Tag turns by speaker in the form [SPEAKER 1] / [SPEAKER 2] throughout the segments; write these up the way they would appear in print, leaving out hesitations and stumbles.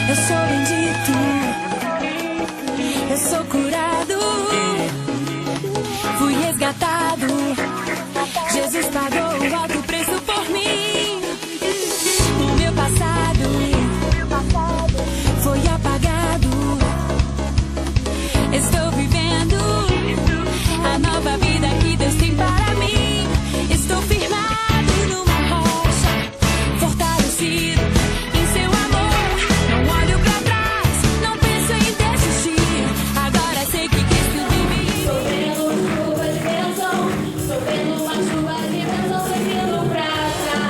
[SPEAKER 1] Eu sou bendito, eu sou curado, fui resgatado. Jesus pagou o alto preço por mim. O meu passado foi apagado. Estou vivendo a nova vida que Deus tem para mim. Estou firmado numa rocha, fortalecido em seu amor. Não olho pra trás, não penso em desistir. Agora sei que Cristo vive.
[SPEAKER 2] Estou vendo chuva de bênção, estou vendo uma chuva de bênção vindo pra cá.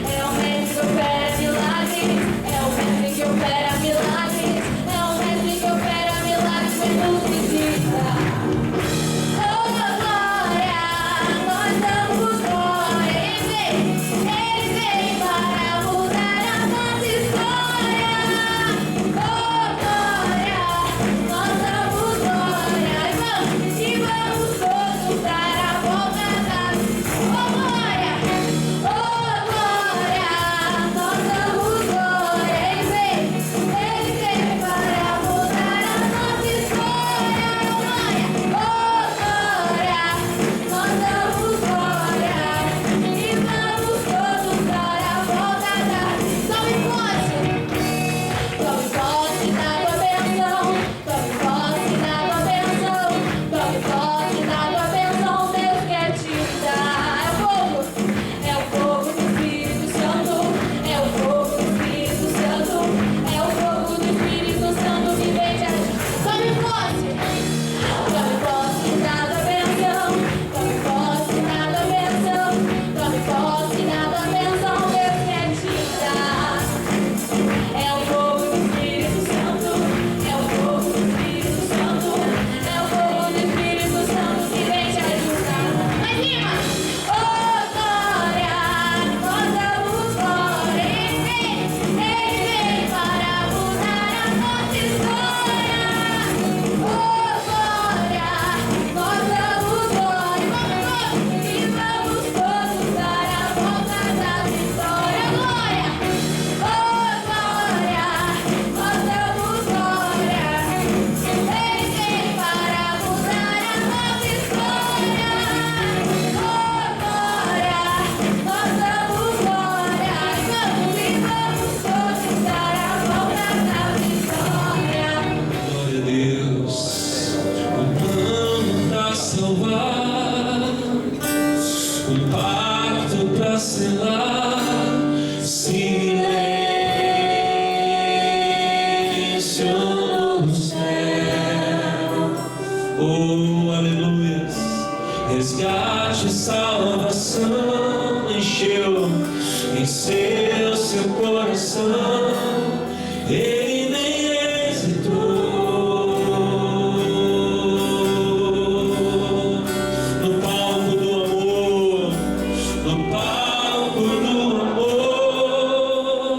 [SPEAKER 2] É o mestre que opera milagres, é o mestre que opera milagres, é o mestre que opera milagres quando precisa. Oh, glória, nós damos glória. Ele vem para mudar a nossa história. Oh, glória, nós damos glória. E vamos todos dar a volta da vida. Oh, glória, nós damos glória. Ele vem para mudar a nossa história. Oh, glória, nós damos glória. E vamos todos dar a volta da vida. Tome posse da tua bênção. Tome posse da tua bênção. Tome posse da tua bênção. Deus quer te dar. É o fogo do Espírito Santo. É o fogo do Espírito Santo. É o fogo do Espírito Santo que vem te ajudar. Tome posse da tua bênção. Tome posse da tua bênção. Tome posse da tua bênção. Deus quer te dar. É o fogo do Espírito Santo. É o fogo do Espírito Santo. É o fogo do Espírito Santo que vem te ajudar. Mais rima! Oh, glória, nós damos glória. Ele vem para mudar a nossa história. Oh, glória, nós damos glória. E vamos todos dar a volta da vitória. Glória, oh, glória, nós damos glória. Ele vem para mudar a nossa história. Oh, glória, nós damos glória. E vamos todos dar a volta da vitória.
[SPEAKER 3] Glória a Deus. O plano pra salvar, o pacto pra selar, silêncio no céu. Oh, aleluia. Resgate e salvação encheu seu coração. Ele nem hesitou. No palco do amor, no palco do amor,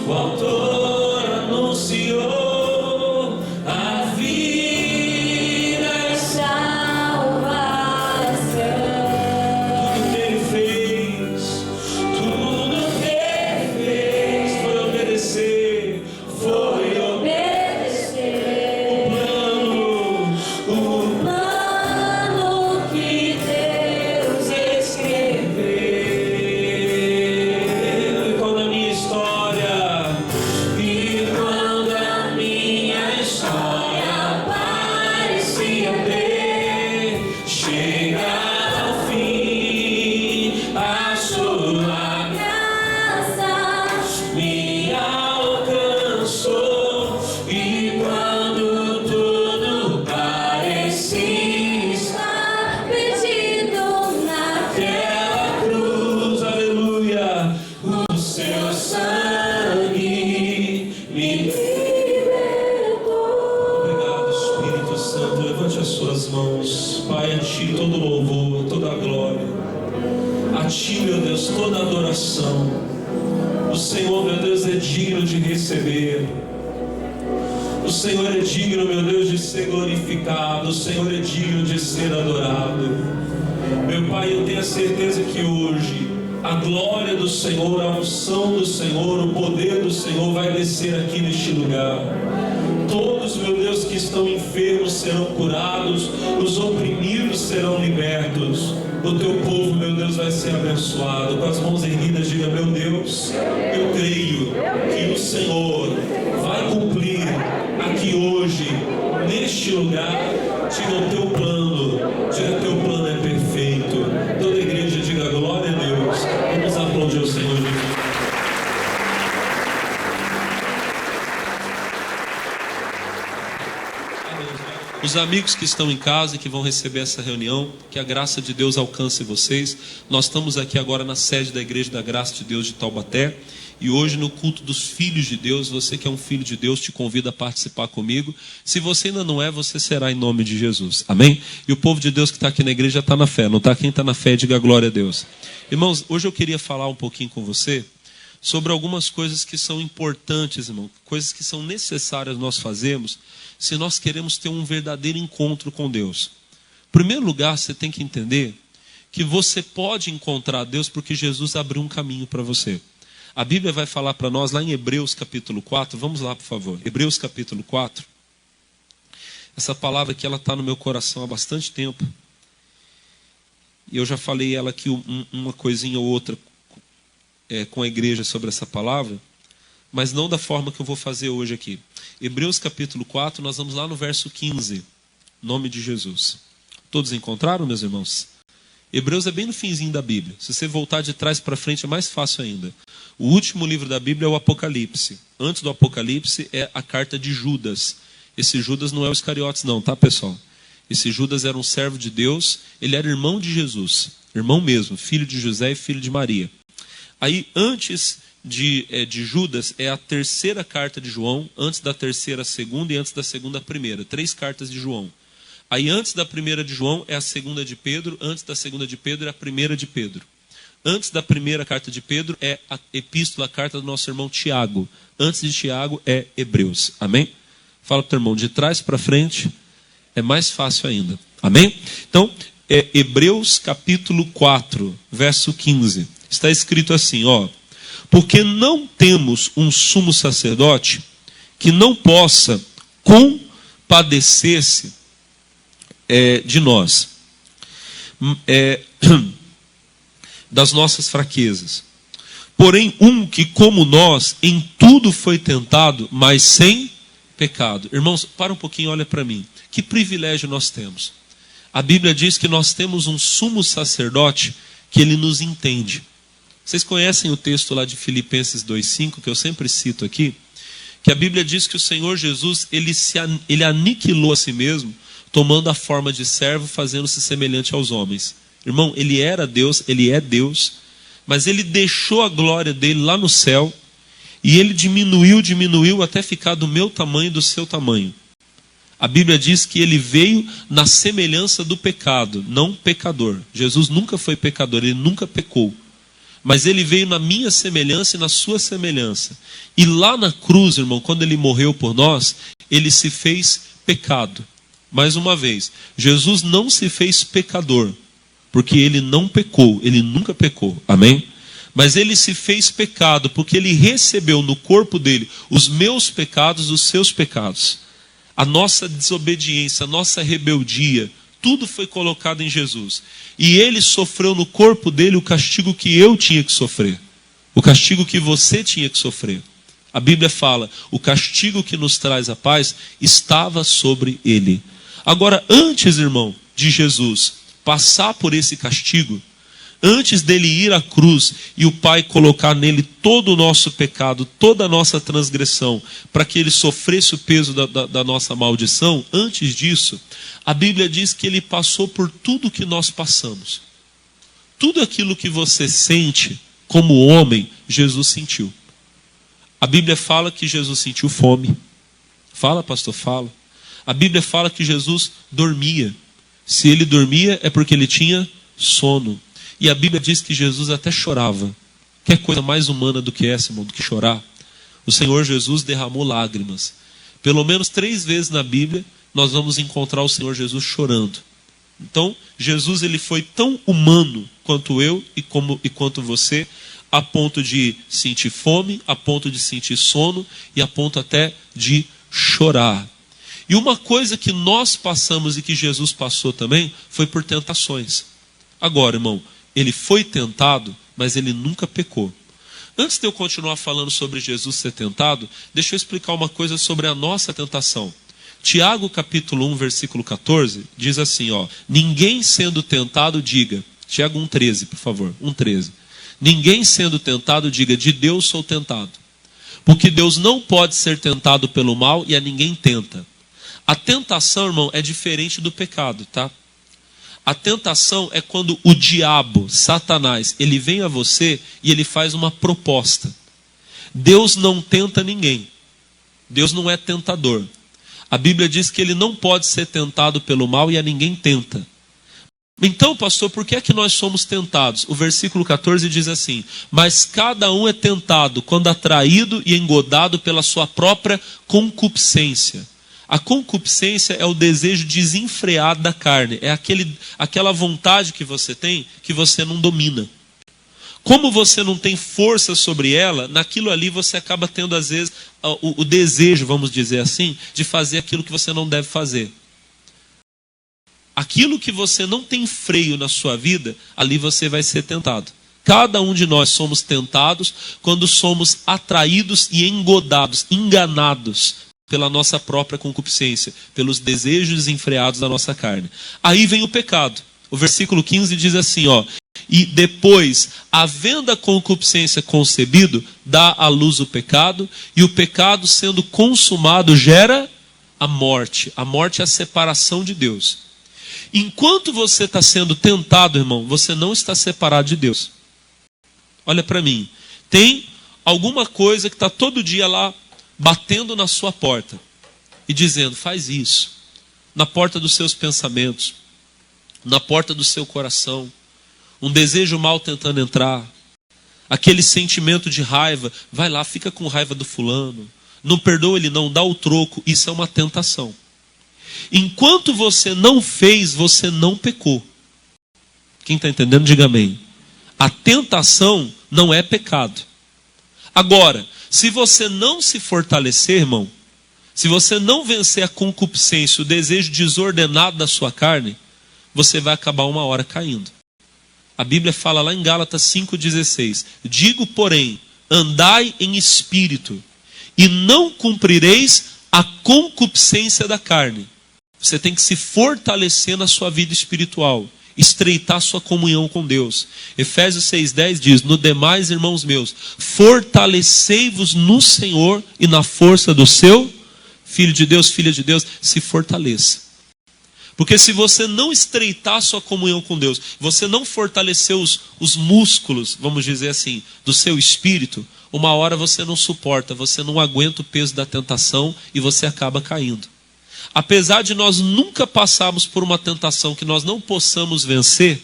[SPEAKER 3] o autor anunciou a vida e
[SPEAKER 2] Salvação.
[SPEAKER 3] tudo que ele fez, tudo que ele fez foi obedecer, foi
[SPEAKER 2] Obedecer
[SPEAKER 3] o
[SPEAKER 2] plano que Deus
[SPEAKER 3] escreveu. E quando a minha história, parecia ter chegado ao fim, a sua
[SPEAKER 2] graça
[SPEAKER 3] me alcançou. E quando tudo parecia
[SPEAKER 2] está perdido
[SPEAKER 3] naquela cruz, aleluia, o seu sangue me
[SPEAKER 2] libertou.
[SPEAKER 3] Obrigado, Espírito Santo. Levante as suas mãos. Pai, a Ti todo louvor, toda a glória. A Ti, meu Deus, toda a adoração. O Senhor, meu Deus, é digno de receber. O Senhor é digno, meu Deus, de ser glorificado. O Senhor é digno de ser adorado. Meu Pai, eu tenho a certeza que hoje A glória do Senhor, a unção do Senhor, o poder do Senhor vai descer aqui neste lugar. Todos, meu Deus, que estão enfermos serão curados, os oprimidos serão libertos. O teu povo, meu Deus, vai ser abençoado. Com as mãos erguidas, diga: meu Deus, eu creio que o Senhor vai cumprir aqui hoje, neste lugar. Diga: o teu plano, diga: teu plano é perfeito. Toda a igreja diga: glória a Deus. Vamos aplaudir o Senhor Jesus. Os amigos que estão em casa e que vão receber essa reunião, que a graça de Deus alcance vocês. Nós estamos aqui agora na sede da Igreja da Graça de Deus de Taubaté. E hoje no culto dos filhos de Deus, você que é um filho de Deus, te convido a participar comigo. Se você ainda não é, você será em nome de Jesus. Amém? E o povo de Deus que está aqui na igreja está na fé. Não está? Quem está na fé, diga glória a Deus. Irmãos, hoje eu queria falar um pouquinho com você sobre algumas coisas que são importantes, irmão. Coisas que são necessárias nós fazermos se nós queremos ter um verdadeiro encontro com Deus. Em primeiro lugar, você tem que entender que você pode encontrar Deus porque Jesus abriu um caminho para você. A Bíblia vai falar para nós lá em Hebreus capítulo 4. Vamos lá, por favor. Hebreus capítulo 4. Essa palavra aqui, ela está no meu coração há bastante tempo. E eu já falei ela aqui uma coisinha ou outra com a igreja sobre essa palavra, mas não da forma que eu vou fazer hoje aqui. Hebreus capítulo 4, nós vamos lá no verso 15. Nome de Jesus. Todos encontraram, meus irmãos? Hebreus é bem no finzinho da Bíblia. Se você voltar de trás para frente é mais fácil ainda. O último livro da Bíblia é o Apocalipse. Antes do Apocalipse é a carta de Judas. Esse Judas não é o Iscariotes não, tá, pessoal? Esse Judas era um servo de Deus. Ele era irmão de Jesus. Irmão mesmo, filho de José e filho de Maria. Aí antes de Judas é a terceira carta de João. Antes da terceira a segunda e antes da segunda a primeira. 3 cartas de João. Aí antes da primeira de João é a segunda de Pedro, antes da segunda de Pedro é a primeira de Pedro. Antes da primeira carta de Pedro é a epístola, a carta do nosso irmão Tiago. Antes de Tiago é Hebreus. Amém? Fala para o teu irmão, de trás para frente é mais fácil ainda. Amém? Então, Hebreus capítulo 4, verso 15. Está escrito assim, ó. Porque não temos um sumo sacerdote que não possa compadecer-se de nós, das nossas fraquezas. Porém, um que como nós em tudo foi tentado, mas sem pecado. Irmãos, para um pouquinho, olha para mim. Que privilégio nós temos. A Bíblia diz que nós temos um sumo sacerdote que ele nos entende. Vocês conhecem o texto lá de Filipenses 2,5, que eu sempre cito aqui, que a Bíblia diz que o Senhor Jesus, ele aniquilou a si mesmo, tomando a forma de servo, fazendo-se semelhante aos homens. Irmão, ele era Deus, ele é Deus, mas ele deixou a glória dele lá no céu, e ele diminuiu até ficar do meu tamanho e do seu tamanho. A Bíblia diz que ele veio na semelhança do pecado, não pecador. Jesus nunca foi pecador, ele nunca pecou. Mas ele veio na minha semelhança e na sua semelhança. E lá na cruz, irmão, quando ele morreu por nós, ele se fez pecado. Mais uma vez, Jesus não se fez pecador, porque ele não pecou, ele nunca pecou, amém? Mas ele se fez pecado, porque ele recebeu no corpo dele os meus pecados, os seus pecados. A nossa desobediência, a nossa rebeldia, tudo foi colocado em Jesus. E ele sofreu no corpo dele o castigo que eu tinha que sofrer, o castigo que você tinha que sofrer. A Bíblia fala, o castigo que nos traz a paz estava sobre ele. Agora, antes, irmão, de Jesus passar por esse castigo, antes dele ir à cruz e o Pai colocar nele todo o nosso pecado, toda a nossa transgressão, para que ele sofresse o peso da nossa maldição, antes disso, a Bíblia diz que ele passou por tudo que nós passamos. Tudo aquilo que você sente como homem, Jesus sentiu. A Bíblia fala que Jesus sentiu fome. Fala, pastor, fala. A Bíblia fala que Jesus dormia. Se ele dormia é porque ele tinha sono. E a Bíblia diz que Jesus até chorava. Que coisa mais humana do que essa, irmão, do que chorar? O Senhor Jesus derramou lágrimas. Pelo menos 3 vezes na Bíblia nós vamos encontrar o Senhor Jesus chorando. Então, Jesus ele foi tão humano quanto eu e quanto você, a ponto de sentir fome, a ponto de sentir sono e a ponto até de chorar. E uma coisa que nós passamos e que Jesus passou também foi por tentações. Agora, irmão, ele foi tentado, mas ele nunca pecou. Antes de eu continuar falando sobre Jesus ser tentado, deixa eu explicar uma coisa sobre a nossa tentação. Tiago capítulo 1, versículo 14, diz assim, ó: ninguém sendo tentado diga, Tiago 1,13, por favor, 1,13. Ninguém sendo tentado diga, de Deus sou tentado. Porque Deus não pode ser tentado pelo mal e a ninguém tenta. A tentação, irmão, é diferente do pecado, tá? A tentação é quando o diabo, Satanás, ele vem a você e ele faz uma proposta. Deus não tenta ninguém. Deus não é tentador. A Bíblia diz que ele não pode ser tentado pelo mal e a ninguém tenta. Então, pastor, por que é que nós somos tentados? O versículo 14 diz assim: mas cada um é tentado quando atraído e engodado pela sua própria concupiscência. A concupiscência é o desejo desenfreado da carne. É aquela vontade que você tem que você não domina. Como você não tem força sobre ela, naquilo ali você acaba tendo às vezes o desejo, vamos dizer assim, de fazer aquilo que você não deve fazer. Aquilo que você não tem freio na sua vida, ali você vai ser tentado. Cada um de nós somos tentados quando somos atraídos e engodados, enganados pela nossa própria concupiscência, pelos desejos desenfreados da nossa carne. Aí vem o pecado. O versículo 15 diz assim, ó: e depois, havendo a concupiscência concebido, dá à luz o pecado, e o pecado sendo consumado gera a morte. A morte é a separação de Deus. Enquanto você está sendo tentado, irmão, você não está separado de Deus. Olha para mim. Tem alguma coisa que está todo dia lá batendo na sua porta e dizendo, faz isso. Na porta dos seus pensamentos, na porta do seu coração. Um desejo mal tentando entrar. Aquele sentimento de raiva. Vai lá, fica com raiva do fulano. Não perdoa ele não, dá o troco. Isso é uma tentação. Enquanto você não fez, você não pecou. Quem está entendendo, diga amém. A tentação não é pecado. Agora, se você não se fortalecer, irmão, se você não vencer a concupiscência, o desejo desordenado da sua carne, você vai acabar uma hora caindo. A Bíblia fala lá em Gálatas 5,16: digo, porém, andai em espírito, e não cumprireis a concupiscência da carne. Você tem que se fortalecer na sua vida espiritual, estreitar sua comunhão com Deus. Efésios 6,10 diz, no demais, irmãos meus, fortalecei-vos no Senhor e na força do seu Filho de Deus, filha de Deus, se fortaleça. Porque se você não estreitar sua comunhão com Deus, você não fortalecer os músculos, vamos dizer assim, do seu espírito, uma hora você não suporta, você não aguenta o peso da tentação e você acaba caindo. Apesar de nós nunca passarmos por uma tentação que nós não possamos vencer,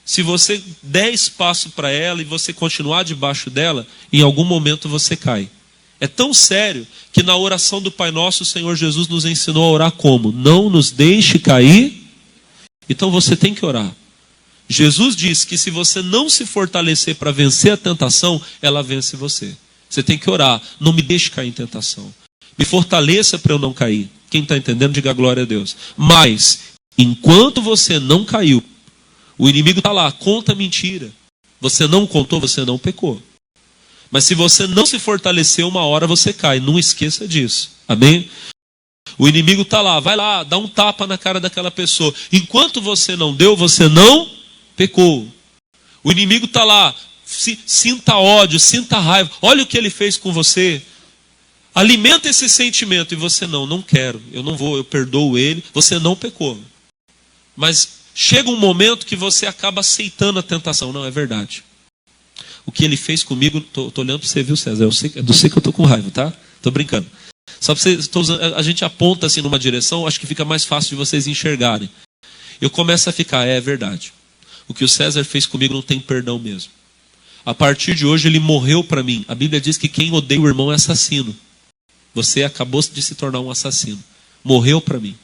[SPEAKER 3] se você der espaço para ela e você continuar debaixo dela, em algum momento você cai. É tão sério que na oração do Pai Nosso, o Senhor Jesus nos ensinou a orar como? Não nos deixe cair. Então você tem que orar. Jesus disse que se você não se fortalecer para vencer a tentação, ela vence você. Você tem que orar. Não me deixe cair em tentação. Me fortaleça para eu não cair. Quem está entendendo, diga glória a Deus. Mas, enquanto você não caiu, o inimigo está lá, conta mentira. Você não contou, você não pecou. Mas se você não se fortalecer, uma hora você cai. Não esqueça disso. Amém? O inimigo está lá, vai lá, dá um tapa na cara daquela pessoa. Enquanto você não deu, você não pecou. O inimigo está lá, sinta ódio, sinta raiva. Olha o que ele fez com você. Alimenta esse sentimento e você não quero, eu não vou, eu perdoo ele. Você não pecou. Mas chega um momento que você acaba aceitando a tentação. Não, é verdade. O que ele fez comigo, tô olhando para você, viu, César? Eu sei que eu estou com raiva, tá? Estou brincando. Só para vocês, a gente aponta assim numa direção, acho que fica mais fácil de vocês enxergarem. Eu começo a ficar, é verdade. O que o César fez comigo não tem perdão mesmo. A partir de hoje ele morreu para mim. A Bíblia diz que quem odeia o irmão é assassino. Você acabou de se tornar um assassino. Morreu para mim.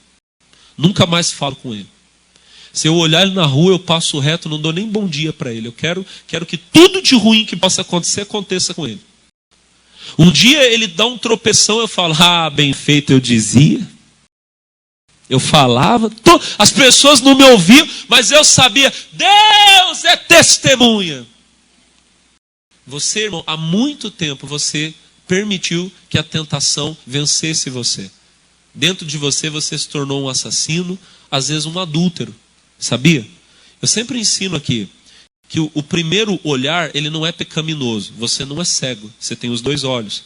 [SPEAKER 3] Nunca mais falo com ele. Se eu olhar ele na rua, eu passo reto, não dou nem bom dia para ele. Eu quero que tudo de ruim que possa acontecer, aconteça com ele. Um dia ele dá um tropeção, eu falo, bem feito, eu dizia. Eu falava, as pessoas não me ouviam, mas eu sabia, Deus é testemunha. Você, irmão, há muito tempo você permitiu que a tentação vencesse você. Dentro de você, você se tornou um assassino, às vezes um adúltero. Sabia? Eu sempre ensino aqui que o primeiro olhar, ele não é pecaminoso. Você não é cego, você tem os dois olhos.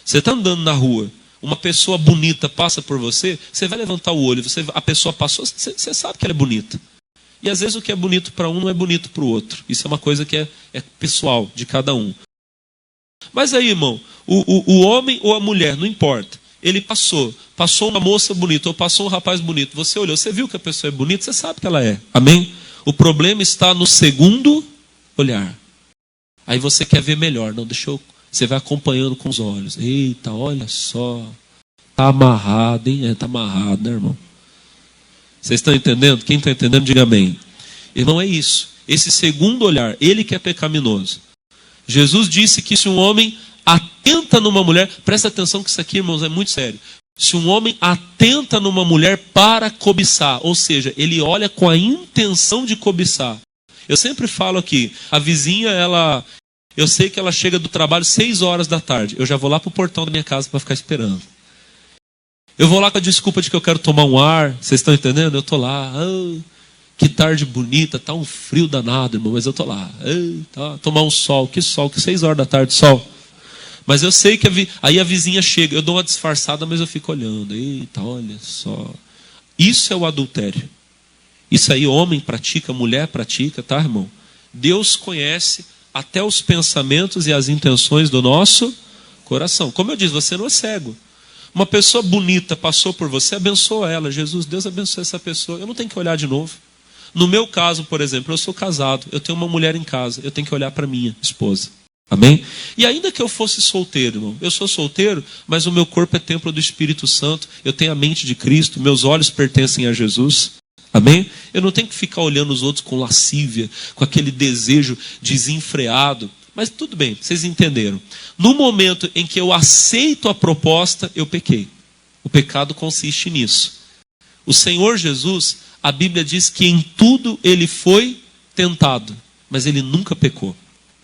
[SPEAKER 3] Você está andando na rua, uma pessoa bonita passa por você, você vai levantar o olho, a pessoa passou, você sabe que ela é bonita. E às vezes o que é bonito para um não é bonito para o outro. Isso é uma coisa que é pessoal, de cada um. Mas aí, irmão, o homem ou a mulher, não importa. Ele passou uma moça bonita, ou passou um rapaz bonito. Você olhou, você viu que a pessoa é bonita, você sabe que ela é. Amém? O problema está no segundo olhar. Aí você quer ver melhor. Não, você vai acompanhando com os olhos. Eita, olha só. Está amarrado, hein? Está amarrado, né, irmão? Vocês estão entendendo? Quem está entendendo, diga amém. Irmão, é isso. Esse segundo olhar, ele que é pecaminoso. Jesus disse que se um homem atenta numa mulher, presta atenção que isso aqui, irmãos, é muito sério. Se um homem atenta numa mulher para cobiçar, ou seja, ele olha com a intenção de cobiçar. Eu sempre falo aqui, a vizinha, eu sei que ela chega do trabalho 6 horas da tarde, eu já vou lá para o portão da minha casa para ficar esperando. Eu vou lá com a desculpa de que eu quero tomar um ar, vocês estão entendendo? Eu estou lá, que tarde bonita, tá um frio danado, irmão, mas eu estou lá, tomar um sol, que 6 horas da tarde, sol. Mas eu sei que aí a vizinha chega, eu dou uma disfarçada, mas eu fico olhando. Eita, olha só. Isso é o adultério. Isso aí homem pratica, mulher pratica, tá, irmão? Deus conhece até os pensamentos e as intenções do nosso coração. Como eu disse, você não é cego. Uma pessoa bonita passou por você, abençoa ela. Jesus, Deus abençoe essa pessoa. Eu não tenho que olhar de novo. No meu caso, por exemplo, eu sou casado, eu tenho uma mulher em casa, eu tenho que olhar para minha esposa. Amém? E ainda que eu fosse solteiro, irmão, eu sou solteiro, mas o meu corpo é templo do Espírito Santo, eu tenho a mente de Cristo, meus olhos pertencem a Jesus. Amém? Eu não tenho que ficar olhando os outros com lascívia, com aquele desejo desenfreado. Mas tudo bem, vocês entenderam. No momento em que eu aceito a proposta, eu pequei. O pecado consiste nisso. O Senhor Jesus, a Bíblia diz que em tudo ele foi tentado, mas ele nunca pecou.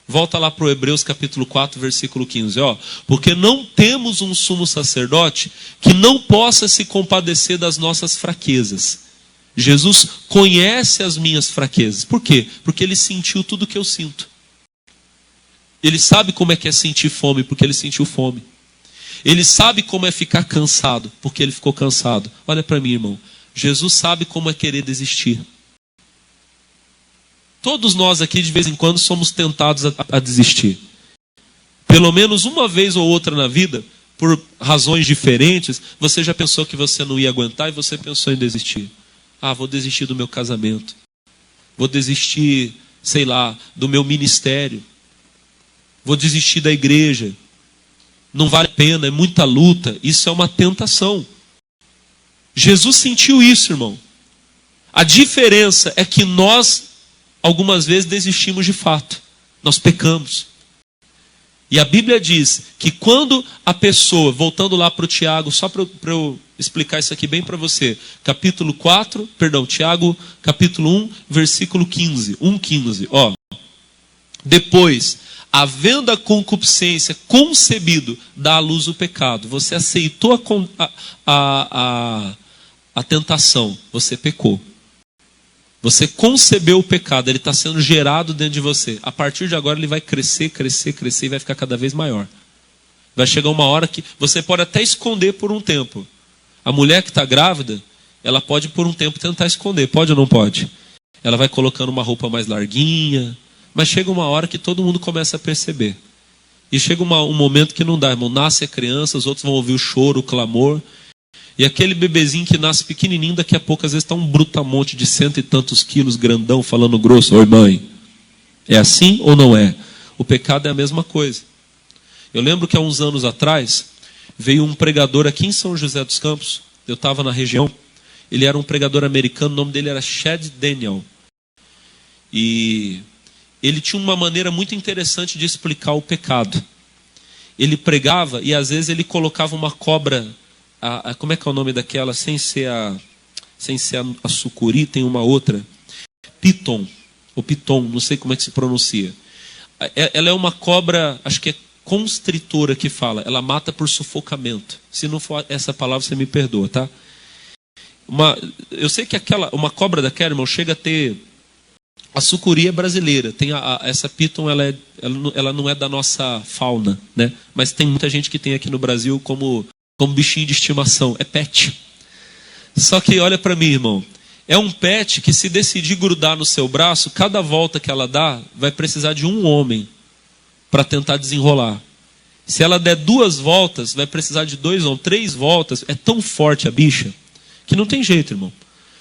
[SPEAKER 3] Volta lá para o Hebreus capítulo 4, versículo 15. Porque não temos um sumo sacerdote que não possa se compadecer das nossas fraquezas. Jesus conhece as minhas fraquezas. Por quê? Porque ele sentiu tudo o que eu sinto. Ele sabe como é que é sentir fome, porque ele sentiu fome. Ele sabe como é ficar cansado, porque ele ficou cansado. Olha para mim, irmão. Jesus sabe como é querer desistir. Todos nós aqui, de vez em quando, somos tentados a desistir. Pelo menos uma vez ou outra na vida, por razões diferentes, você já pensou que você não ia aguentar e você pensou em desistir. Vou desistir do meu casamento. Vou desistir, sei lá, do meu ministério. Vou desistir da igreja. Não vale a pena, é muita luta. Isso é uma tentação. Jesus sentiu isso, irmão. A diferença é que nós algumas vezes desistimos de fato. Nós pecamos. E a Bíblia diz que quando a pessoa, voltando lá para o Tiago, só para eu explicar isso aqui bem para você. Tiago, capítulo 1, versículo 15. 1,15. Depois, havendo a concupiscência concebido, dá à luz o pecado. Você aceitou a tentação, você pecou. Você concebeu o pecado, ele está sendo gerado dentro de você. A partir de agora ele vai crescer, crescer, crescer e vai ficar cada vez maior. Vai chegar uma hora que você pode até esconder por um tempo. A mulher que está grávida, ela pode por um tempo tentar esconder, pode ou não pode? Ela vai colocando uma roupa mais larguinha, mas chega uma hora que todo mundo começa a perceber. E chega um momento que não dá, irmão. Nasce a criança, os outros vão ouvir o choro, o clamor. E aquele bebezinho que nasce pequenininho, daqui a pouco às vezes está um brutamonte de 100 e tantos quilos, grandão, falando grosso. Oi, mãe. É assim ou não é? O pecado é a mesma coisa. Eu lembro que há uns anos atrás, veio um pregador aqui em São José dos Campos. Eu estava na região. Ele era um pregador americano, o nome dele era Chad Daniel. E ele tinha uma maneira muito interessante de explicar o pecado. Ele pregava e às vezes ele colocava uma cobra, como é que é o nome daquela? Sem ser a sucuri, tem uma outra. Piton, ou piton, não sei como é que se pronuncia. Ela é uma cobra, acho que é constritora que fala. Ela mata por sufocamento. Se não for essa palavra, você me perdoa, tá? Eu sei que uma cobra daquela, irmão, chega a ter... A sucuri é brasileira. Tem essa piton, ela não é da nossa fauna, né? Mas tem muita gente que tem aqui no Brasil como bichinho de estimação. É pet. Só que olha para mim, irmão. É um pet que, se decidir grudar no seu braço, cada volta que ela dá, vai precisar de um homem para tentar desenrolar. Se ela der 2 voltas, vai precisar de 2 ou 3 voltas. É tão forte a bicha que não tem jeito, irmão.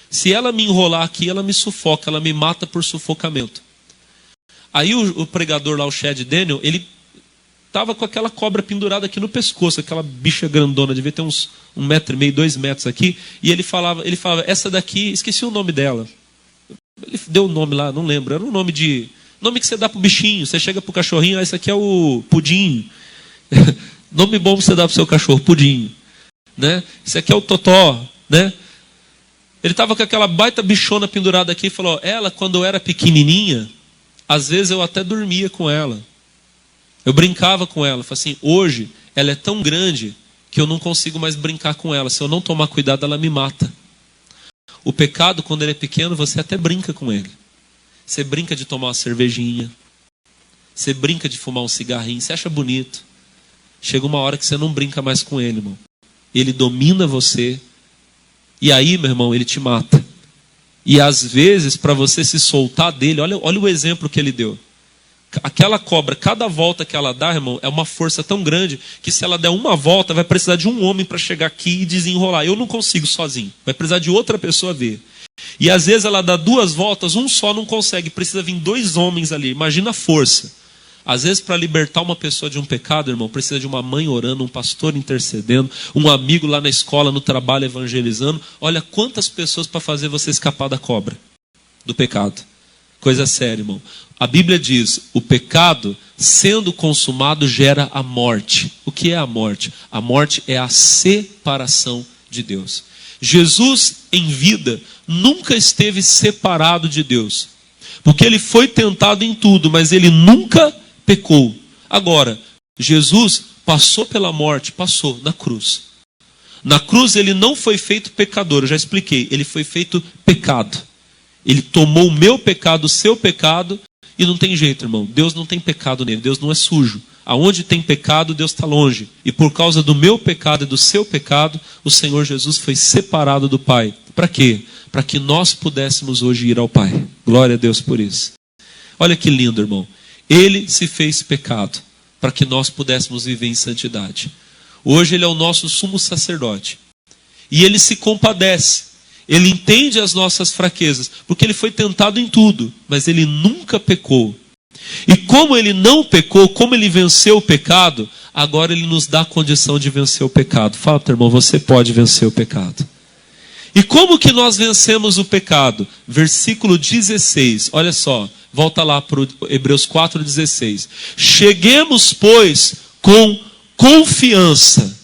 [SPEAKER 3] Se ela me enrolar aqui, ela me sufoca, ela me mata por sufocamento. Aí o pregador lá, o Chad Daniel, ele estava com aquela cobra pendurada aqui no pescoço, aquela bicha grandona, devia ter uns 1,5 metro, 2 metros aqui, e ele falava, essa daqui, esqueci o nome dela. Ele deu o nome lá, não lembro, era um nome que você dá pro bichinho, você chega pro cachorrinho, esse aqui é o Pudim. Nome bom você dá pro seu cachorro, Pudim. Né? Esse aqui é o Totó, né? Ele estava com aquela baita bichona pendurada aqui e falou, ela, quando eu era pequenininha, às vezes eu até dormia com ela. Eu brincava com ela. Falei assim, hoje ela é tão grande que eu não consigo mais brincar com ela. Se eu não tomar cuidado, ela me mata. O pecado, quando ele é pequeno, você até brinca com ele. Você brinca de tomar uma cervejinha. Você brinca de fumar um cigarrinho. Você acha bonito. Chega uma hora que você não brinca mais com ele, irmão. Ele domina você. E aí, meu irmão, ele te mata. E às vezes, para você se soltar dele, olha o exemplo que ele deu. Aquela cobra, cada volta que ela dá, irmão, é uma força tão grande que, se ela der uma volta, vai precisar de um homem para chegar aqui e desenrolar. Eu não consigo sozinho. Vai precisar de outra pessoa ver. E às vezes ela dá 2 voltas, um só não consegue. Precisa vir 2 homens ali. Imagina a força. Às vezes, para libertar uma pessoa de um pecado, irmão, precisa de uma mãe orando, um pastor intercedendo, um amigo lá na escola, no trabalho, evangelizando. Olha quantas pessoas para fazer você escapar da cobra, do pecado. Coisa séria, irmão. A Bíblia diz, o pecado, sendo consumado, gera a morte. O que é a morte? A morte é a separação de Deus. Jesus, em vida, nunca esteve separado de Deus. Porque ele foi tentado em tudo, mas ele nunca pecou. Agora, Jesus passou pela morte, passou na cruz. Na cruz ele não foi feito pecador, eu já expliquei, ele foi feito pecado. Ele tomou o meu pecado, o seu pecado, e não tem jeito, irmão. Deus não tem pecado nele, Deus não é sujo. Aonde tem pecado, Deus está longe. E por causa do meu pecado e do seu pecado, o Senhor Jesus foi separado do Pai. Para quê? Para que nós pudéssemos hoje ir ao Pai. Glória a Deus por isso. Olha que lindo, irmão. Ele se fez pecado para que nós pudéssemos viver em santidade. Hoje ele é o nosso sumo sacerdote. E ele se compadece. Ele entende as nossas fraquezas. Porque ele foi tentado em tudo. Mas ele nunca pecou. E como ele não pecou, como ele venceu o pecado, agora ele nos dá a condição de vencer o pecado. Fala para o irmão, você pode vencer o pecado. E como que nós vencemos o pecado? Versículo 16, olha só. Volta lá para o Hebreus 4,16. Cheguemos, pois, com confiança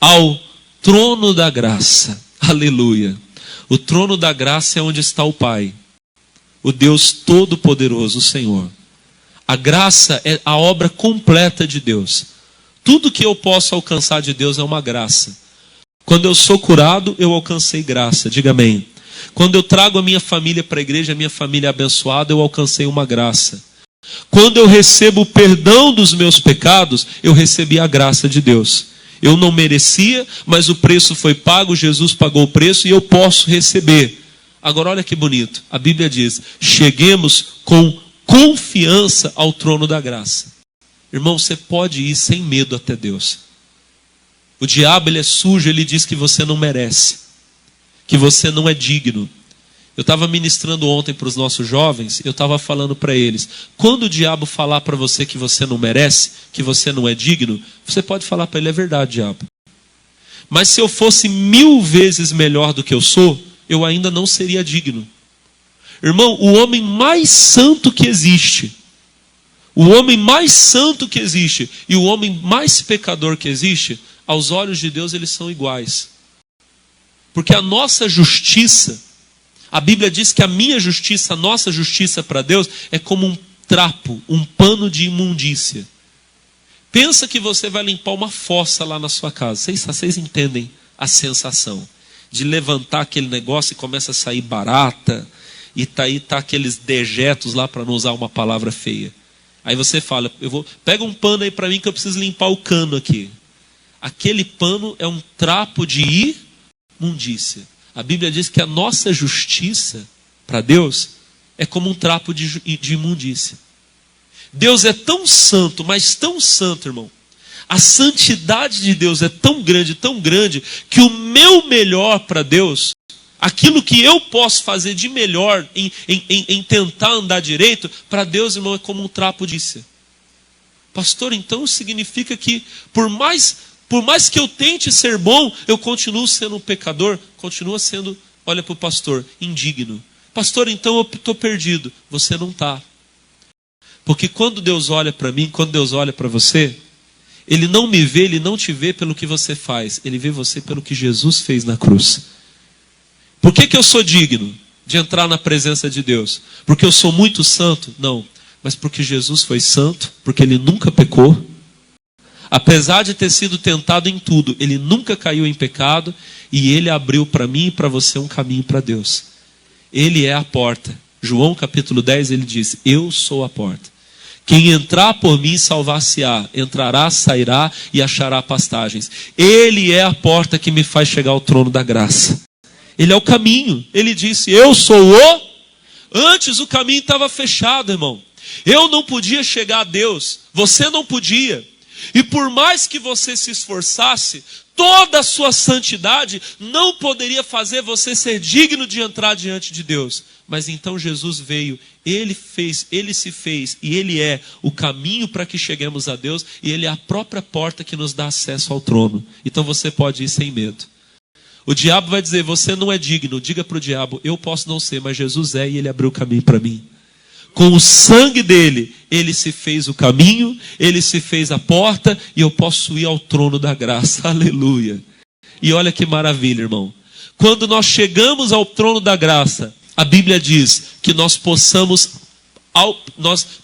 [SPEAKER 3] ao trono da graça. Aleluia. O trono da graça é onde está o Pai. O Deus Todo-Poderoso, o Senhor. A graça é a obra completa de Deus. Tudo que eu posso alcançar de Deus é uma graça. Quando eu sou curado, eu alcancei graça. Diga amém. Quando eu trago a minha família para a igreja, a minha família é abençoada, eu alcancei uma graça. Quando eu recebo o perdão dos meus pecados, eu recebi a graça de Deus. Eu não merecia, mas o preço foi pago, Jesus pagou o preço e eu posso receber. Agora olha que bonito, a Bíblia diz, cheguemos com confiança ao trono da graça. Irmão, você pode ir sem medo até Deus. O diabo, ele é sujo, ele diz que você não merece, que você não é digno. Eu estava ministrando ontem para os nossos jovens, eu estava falando para eles, quando o diabo falar para você que você não merece, que você não é digno, você pode falar para ele, é verdade, diabo. Mas se eu fosse 1000 vezes melhor do que eu sou, eu ainda não seria digno. Irmão, o homem mais santo que existe, o homem mais santo que existe e o homem mais pecador que existe, aos olhos de Deus eles são iguais. Porque a nossa justiça, a Bíblia diz que a minha justiça, a nossa justiça para Deus é como um trapo, um pano de imundícia. Pensa que você vai limpar uma fossa lá na sua casa. Vocês entendem a sensação de levantar aquele negócio e começa a sair barata, e tá aqueles dejetos lá, para não usar uma palavra feia. Aí você fala, pega um pano aí para mim que eu preciso limpar o cano aqui. Aquele pano é um trapo de imundícia. A Bíblia diz que a nossa justiça para Deus é como um trapo de imundícia. Deus é tão santo, mas tão santo, irmão. A santidade de Deus é tão grande, que o meu melhor para Deus, aquilo que eu posso fazer de melhor em tentar andar direito, para Deus, irmão, é como um trapo de imundícia. Pastor, então significa que por mais que eu tente ser bom, eu continuo sendo um pecador, continua sendo, olha para o pastor, indigno. Pastor, então eu estou perdido. Você não está. Porque quando Deus olha para mim, quando Deus olha para você, Ele não me vê, Ele não te vê pelo que você faz. Ele vê você pelo que Jesus fez na cruz. Por que eu sou digno de entrar na presença de Deus? Porque eu sou muito santo? Não. Mas porque Jesus foi santo, porque Ele nunca pecou. Apesar de ter sido tentado em tudo, Ele nunca caiu em pecado. E Ele abriu para mim e para você um caminho para Deus. Ele é a porta. João capítulo 10, ele diz, eu sou a porta. Quem entrar por mim salvar-se-á, entrará, sairá e achará pastagens. Ele é a porta que me faz chegar ao trono da graça. Ele é o caminho. Ele disse, eu sou o... Antes o caminho estava fechado, irmão. Eu não podia chegar a Deus. Você não podia. E por mais que você se esforçasse, toda a sua santidade não poderia fazer você ser digno de entrar diante de Deus. Mas então Jesus veio, Ele se fez e Ele é o caminho para que cheguemos a Deus. E Ele é a própria porta que nos dá acesso ao trono. Então você pode ir sem medo. O diabo vai dizer, você não é digno. Diga para o diabo, eu posso não ser, mas Jesus é e Ele abriu o caminho para mim. Com o sangue dele, Ele se fez o caminho, Ele se fez a porta e eu posso ir ao trono da graça. Aleluia. E olha que maravilha, irmão. Quando nós chegamos ao trono da graça, a Bíblia diz que nós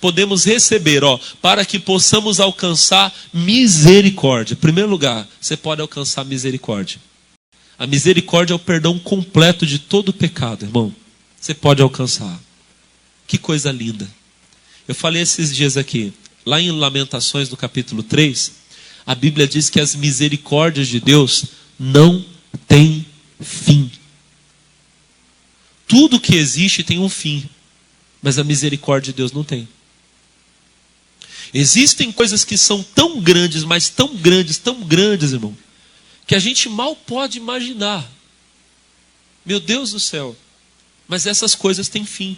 [SPEAKER 3] podemos receber, para que possamos alcançar misericórdia. Em primeiro lugar, você pode alcançar misericórdia. A misericórdia é o perdão completo de todo pecado, irmão. Você pode alcançar. Que coisa linda. Eu falei esses dias aqui, lá em Lamentações, no capítulo 3, a Bíblia diz que as misericórdias de Deus não têm fim. Tudo que existe tem um fim, mas a misericórdia de Deus não tem. Existem coisas que são tão grandes, mas tão grandes, irmão, que a gente mal pode imaginar. Meu Deus do céu. Mas essas coisas têm fim.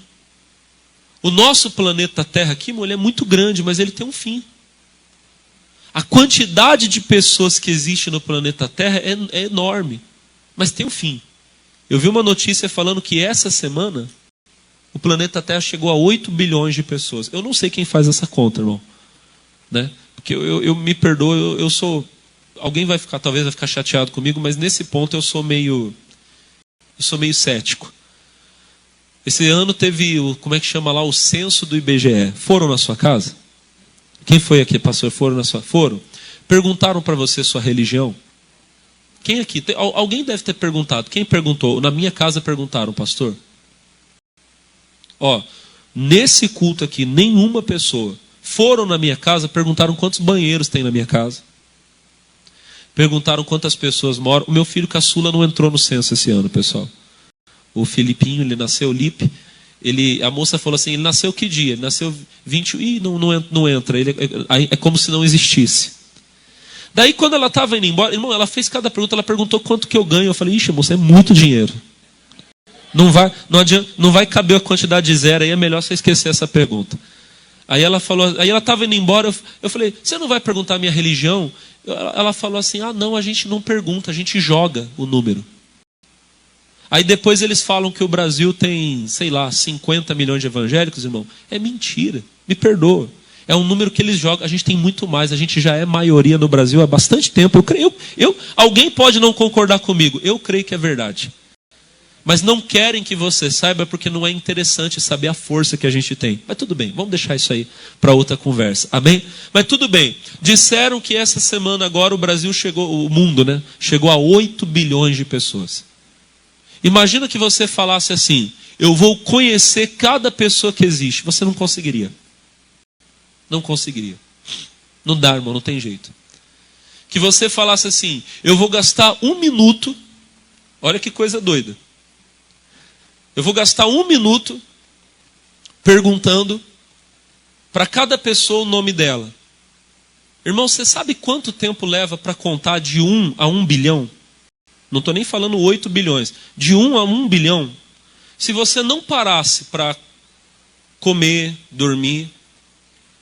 [SPEAKER 3] O nosso planeta Terra aqui, mulher, é muito grande, mas ele tem um fim. A quantidade de pessoas que existe no planeta Terra é enorme, mas tem um fim. Eu vi uma notícia falando que essa semana o planeta Terra chegou a 8 bilhões de pessoas. Eu não sei quem faz essa conta, irmão. Né? Porque eu me perdoo, eu sou... Alguém talvez vai ficar chateado comigo, mas nesse ponto eu sou meio cético. Esse ano teve como é que chama lá, o censo do IBGE. Foram na sua casa? Quem foi aqui, pastor? Foram? Perguntaram para você sua religião? Quem aqui? Alguém deve ter perguntado. Quem perguntou? Na minha casa perguntaram, pastor. Nesse culto aqui, nenhuma pessoa. Foram na minha casa, perguntaram quantos banheiros tem na minha casa. Perguntaram quantas pessoas moram. O meu filho caçula não entrou no censo esse ano, pessoal. O Filipinho, ele nasceu Lipe. A moça falou assim, ele nasceu que dia? Ele nasceu 20... Ih, não entra. É como se não existisse. Daí quando ela estava indo embora, irmão, ela fez cada pergunta, ela perguntou quanto que eu ganho. Eu falei, ixi, moça, é muito dinheiro. Não vai caber a quantidade de zero, aí é melhor você esquecer essa pergunta. Aí ela estava indo embora, eu falei, você não vai perguntar a minha religião? Ela falou assim, não, a gente não pergunta, a gente joga o número. Aí depois eles falam que o Brasil tem, sei lá, 50 milhões de evangélicos, irmão. É mentira, me perdoa. É um número que eles jogam, a gente tem muito mais, a gente já é maioria no Brasil há bastante tempo. Alguém pode não concordar comigo, eu creio que é verdade. Mas não querem que você saiba porque não é interessante saber a força que a gente tem. Mas tudo bem, vamos deixar isso aí para outra conversa, amém? Mas tudo bem, disseram que essa semana agora o Brasil chegou, o mundo, né? Chegou a 8 bilhões de pessoas. Imagina que você falasse assim, eu vou conhecer cada pessoa que existe. Você não conseguiria. Não conseguiria. Não dá, irmão, não tem jeito. Que você falasse assim, eu vou gastar 1 minuto, olha que coisa doida. Eu vou gastar 1 minuto perguntando para cada pessoa o nome dela. Irmão, você sabe quanto tempo leva para contar de 1 a 1 bilhão? Não estou nem falando 8 bilhões. De 1 a 1 bilhão. Se você não parasse para comer, dormir,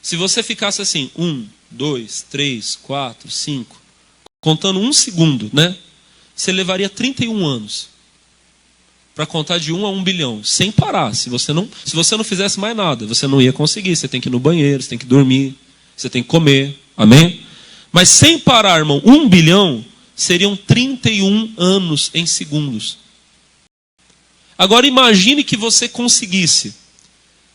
[SPEAKER 3] se você ficasse assim, 1, 2, 3, 4, 5, contando 1 segundo, né? Você levaria 31 anos para contar de 1 a 1 bilhão, sem parar. Se você não fizesse mais nada, você não ia conseguir. Você tem que ir no banheiro, você tem que dormir, você tem que comer, amém? Mas sem parar, irmão, 1 bilhão seriam 31 anos em segundos. Agora imagine que você conseguisse.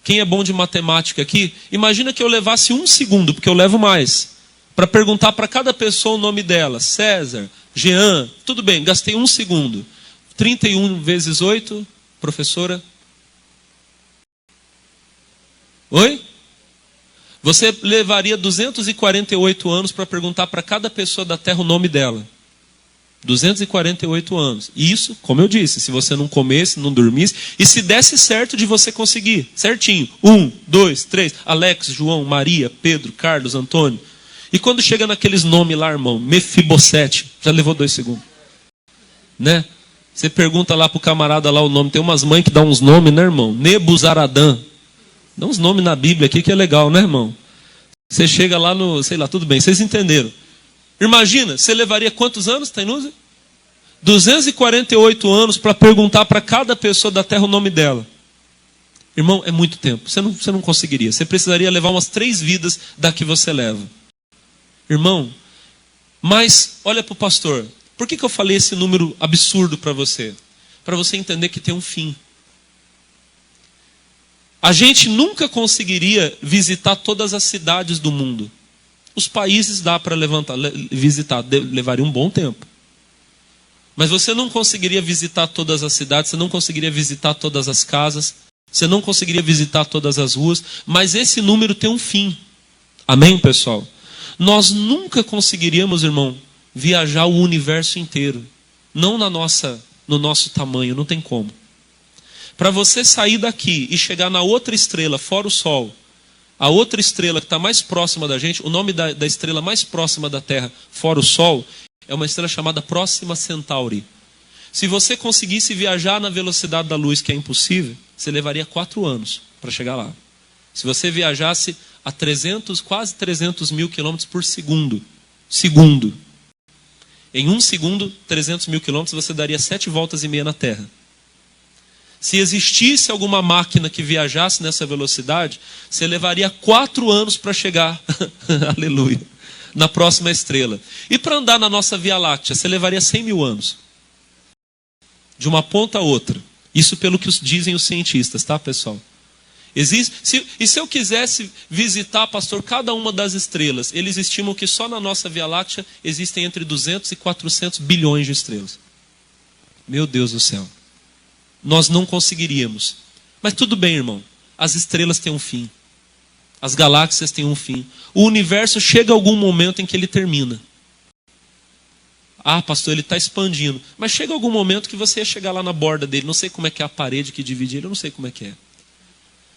[SPEAKER 3] Quem é bom de matemática aqui, imagina que eu levasse 1 segundo, porque eu levo mais, para perguntar para cada pessoa o nome dela. César, Jean, tudo bem, gastei 1 segundo. 31 vezes 8, professora? Oi? Você levaria 248 anos para perguntar para cada pessoa da Terra o nome dela. 248 anos. E isso, como eu disse, se você não comesse, não dormisse, e se desse certo de você conseguir, certinho. 1, 2, 3, Alex, João, Maria, Pedro, Carlos, Antônio. E quando chega naqueles nomes lá, irmão, Mefibosete, já levou 2 segundos. Né? Você pergunta lá pro camarada lá o nome, tem umas mães que dão uns nomes, né, irmão? Nebuzaradã. Dá uns nomes na Bíblia aqui que é legal, né, irmão? Você chega lá no, sei lá, tudo bem, vocês entenderam. Imagina, você levaria quantos anos, Tainúzia? 248 anos para perguntar para cada pessoa da Terra o nome dela. Irmão, é muito tempo. Você não conseguiria. Você precisaria levar umas 3 vidas da que você leva. Irmão, mas olha para o pastor. Por que eu falei esse número absurdo para você? Para você entender que tem um fim. A gente nunca conseguiria visitar todas as cidades do mundo. Os países dá para visitar, levaria um bom tempo. Mas você não conseguiria visitar todas as cidades, você não conseguiria visitar todas as casas, você não conseguiria visitar todas as ruas, mas esse número tem um fim. Amém, pessoal? Nós nunca conseguiríamos, irmão, viajar o universo inteiro. Não no nosso tamanho, não tem como. Para você sair daqui e chegar na outra estrela, fora o Sol, a outra estrela que está mais próxima da gente, o nome da estrela mais próxima da Terra, fora o Sol, é uma estrela chamada Próxima Centauri. Se você conseguisse viajar na velocidade da luz, que é impossível, você levaria 4 anos para chegar lá. Se você viajasse a quase 300 mil quilômetros por segundo. Em 1 segundo, 300 mil quilômetros, você daria 7 voltas e meia na Terra. Se existisse alguma máquina que viajasse nessa velocidade, você levaria 4 anos para chegar, aleluia, na próxima estrela. E para andar na nossa Via Láctea, você levaria 100 mil anos. De uma ponta a outra. Isso pelo que dizem os cientistas, tá, pessoal? Se eu quisesse visitar, pastor, cada uma das estrelas, eles estimam que só na nossa Via Láctea existem entre 200 e 400 bilhões de estrelas. Meu Deus do céu. Nós não conseguiríamos. Mas tudo bem, irmão. As estrelas têm um fim. As galáxias têm um fim. O universo chega a algum momento em que ele termina. Ah, pastor, ele está expandindo. Mas chega algum momento que você ia chegar lá na borda dele. Não sei como é que é a parede que divide ele, eu não sei como é que é.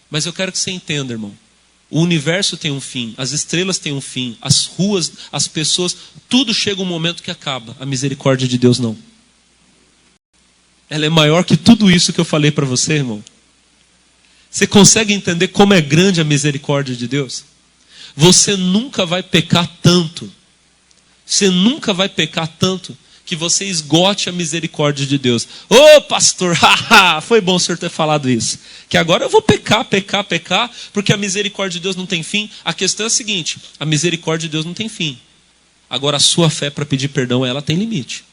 [SPEAKER 3] Mas eu quero que você entenda, irmão. O universo tem um fim, as estrelas têm um fim, as ruas, as pessoas, tudo chega um momento que acaba. A misericórdia de Deus não. Ela é maior que tudo isso que eu falei para você, irmão. Você consegue entender como é grande a misericórdia de Deus? Você nunca vai pecar tanto. Você nunca vai pecar tanto que você esgote a misericórdia de Deus. Ô pastor, foi bom o senhor ter falado isso. Que agora eu vou pecar, porque a misericórdia de Deus não tem fim. A questão é a seguinte, a misericórdia de Deus não tem fim. Agora a sua fé para pedir perdão, ela tem limite.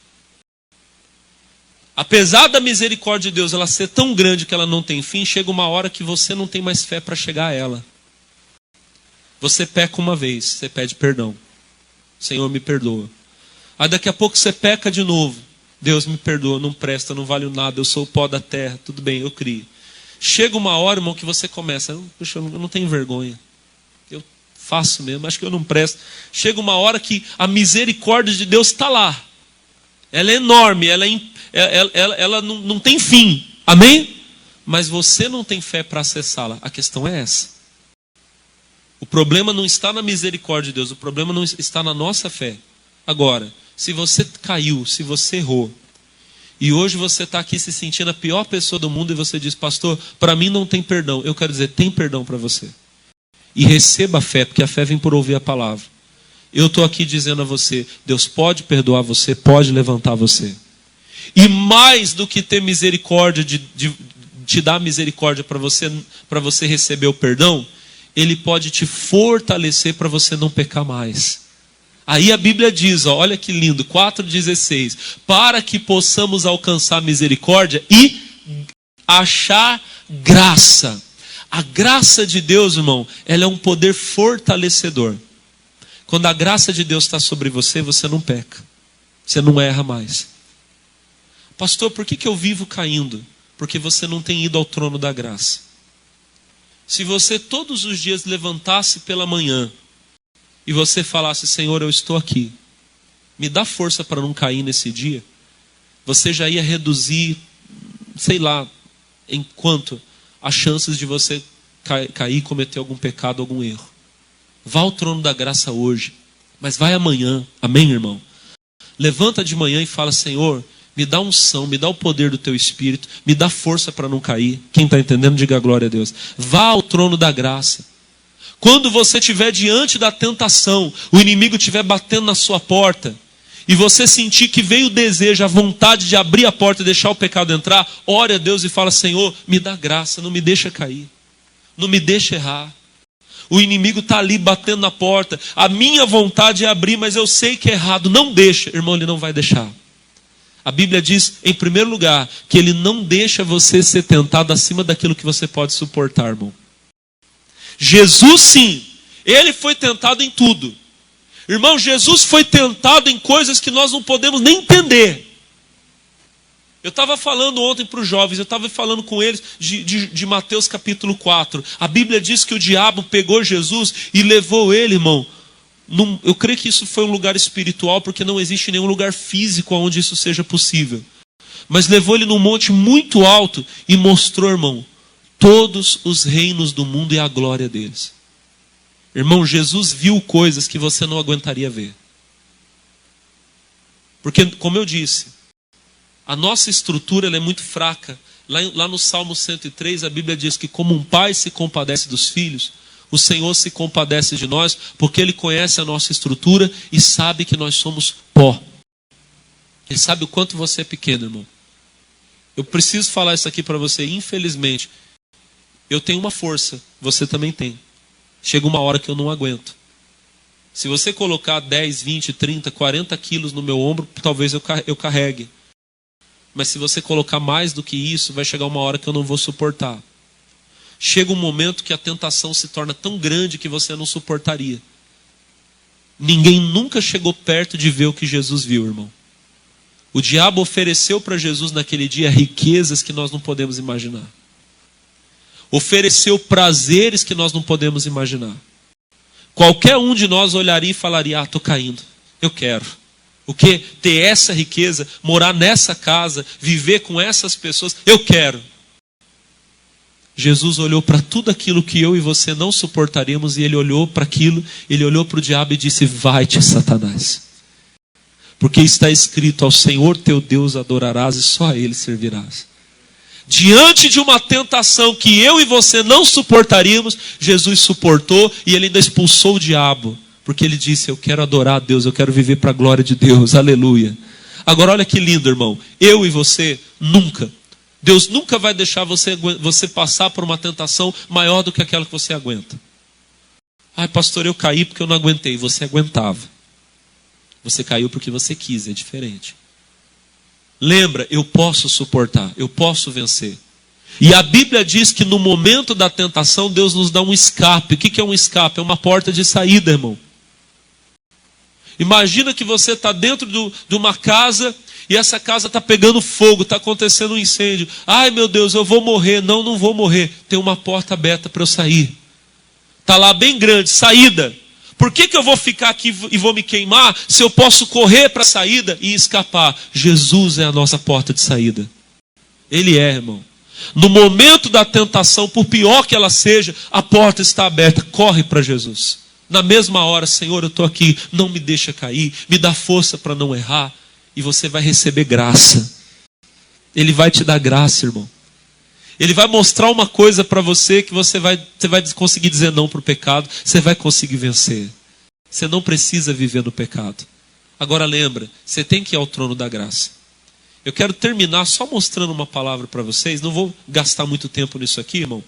[SPEAKER 3] Apesar da misericórdia de Deus ela ser tão grande que ela não tem fim, chega uma hora que você não tem mais fé para chegar a ela. Você peca uma vez, você pede perdão. Senhor, me perdoa. Aí daqui a pouco você peca de novo. Deus me perdoa, não presta, não vale nada, eu sou o pó da terra, tudo bem, eu crio. Chega uma hora, irmão, que você começa, puxa, eu não tenho vergonha. Eu faço mesmo, acho que eu não presto. Chega uma hora que a misericórdia de Deus está lá. Ela é enorme, ela não tem fim. Amém? Mas você não tem fé para acessá-la. A questão é essa. O problema não está na misericórdia de Deus, o problema não está na nossa fé. Agora, se você caiu, se você errou, e hoje você está aqui se sentindo a pior pessoa do mundo e você diz, pastor, para mim não tem perdão. Eu quero dizer, tem perdão para você. E receba a fé, porque a fé vem por ouvir a palavra. Eu estou aqui dizendo a você, Deus pode perdoar você, pode levantar você. E mais do que ter misericórdia, de te dar misericórdia para você receber o perdão, Ele pode te fortalecer para você não pecar mais. Aí a Bíblia diz, olha que lindo, 4,16, para que possamos alcançar misericórdia e achar graça. A graça de Deus, irmão, ela é um poder fortalecedor. Quando a graça de Deus está sobre você, você não peca. Você não erra mais. Pastor, por que eu vivo caindo? Porque você não tem ido ao trono da graça. Se você todos os dias levantasse pela manhã e você falasse, Senhor, eu estou aqui, me dá força para não cair nesse dia, você já ia reduzir, sei lá, em quanto as chances de você cair e cometer algum pecado, algum erro. Vá ao trono da graça hoje, mas vai amanhã, amém, irmão? Levanta de manhã e fala, Senhor, me dá unção, me dá o poder do teu Espírito, me dá força para não cair. Quem está entendendo, diga glória a Deus. Vá ao trono da graça. Quando você estiver diante da tentação, o inimigo estiver batendo na sua porta, e você sentir que veio o desejo, a vontade de abrir a porta e deixar o pecado entrar, ore a Deus e fala, Senhor, me dá graça, não me deixa cair, não me deixa errar. O inimigo está ali batendo na porta, a minha vontade é abrir, mas eu sei que é errado, não deixa. Irmão, ele não vai deixar. A Bíblia diz, em primeiro lugar, que ele não deixa você ser tentado acima daquilo que você pode suportar, irmão. Jesus sim, ele foi tentado em tudo. Irmão, Jesus foi tentado em coisas que nós não podemos nem entender. Eu estava falando ontem para os jovens, eu estava falando com eles de Mateus capítulo 4. A Bíblia diz que o diabo pegou Jesus e levou ele, irmão. Eu creio que isso foi um lugar espiritual, porque não existe nenhum lugar físico onde isso seja possível. Mas levou ele num monte muito alto e mostrou, irmão, todos os reinos do mundo e a glória deles. Irmão, Jesus viu coisas que você não aguentaria ver. Porque, como eu disse, a nossa estrutura ela é muito fraca. Lá no Salmo 103, a Bíblia diz que como um pai se compadece dos filhos, o Senhor se compadece de nós, porque Ele conhece a nossa estrutura e sabe que nós somos pó. Ele sabe o quanto você é pequeno, irmão. Eu preciso falar isso aqui para você, infelizmente. Eu tenho uma força, você também tem. Chega uma hora que eu não aguento. Se você colocar 10, 20, 30, 40 quilos no meu ombro, talvez eu carregue. Mas se você colocar mais do que isso, vai chegar uma hora que eu não vou suportar. Chega um momento que a tentação se torna tão grande que você não suportaria. Ninguém nunca chegou perto de ver o que Jesus viu, irmão. O diabo ofereceu para Jesus naquele dia riquezas que nós não podemos imaginar. Ofereceu prazeres que nós não podemos imaginar. Qualquer um de nós olharia e falaria, estou caindo, eu quero. O quê? Ter essa riqueza, morar nessa casa, viver com essas pessoas, eu quero. Jesus olhou para tudo aquilo que eu e você não suportaríamos e ele olhou para aquilo, ele olhou para o diabo e disse, vai-te, Satanás. Porque está escrito, ao Senhor teu Deus adorarás e só a Ele servirás. Diante de uma tentação que eu e você não suportaríamos, Jesus suportou e ele ainda expulsou o diabo. Porque ele disse, eu quero adorar a Deus, eu quero viver para a glória de Deus, aleluia. Agora olha que lindo, irmão. Eu e você, nunca. Deus nunca vai deixar você passar por uma tentação maior do que aquela que você aguenta. Ai, pastor, eu caí porque eu não aguentei. Você aguentava. Você caiu porque você quis, é diferente. Lembra, eu posso suportar, eu posso vencer. E a Bíblia diz que no momento da tentação, Deus nos dá um escape. O que é um escape? É uma porta de saída, irmão. Imagina que você está dentro de uma casa e essa casa está pegando fogo, está acontecendo um incêndio. Ai, meu Deus, eu vou morrer. Não, não vou morrer. Tem uma porta aberta para eu sair. Está lá bem grande, saída. Por que eu vou ficar aqui e vou me queimar se eu posso correr para a saída e escapar? Jesus é a nossa porta de saída. Ele é, irmão. No momento da tentação, por pior que ela seja, a porta está aberta. Corre para Jesus. Na mesma hora, Senhor, eu estou aqui, não me deixa cair, me dá força para não errar. E você vai receber graça. Ele vai te dar graça, irmão. Ele vai mostrar uma coisa para você que você vai conseguir dizer não para o pecado. Você vai conseguir vencer. Você não precisa viver no pecado. Agora lembra, você tem que ir ao trono da graça. Eu quero terminar só mostrando uma palavra para vocês. Não vou gastar muito tempo nisso aqui, irmão.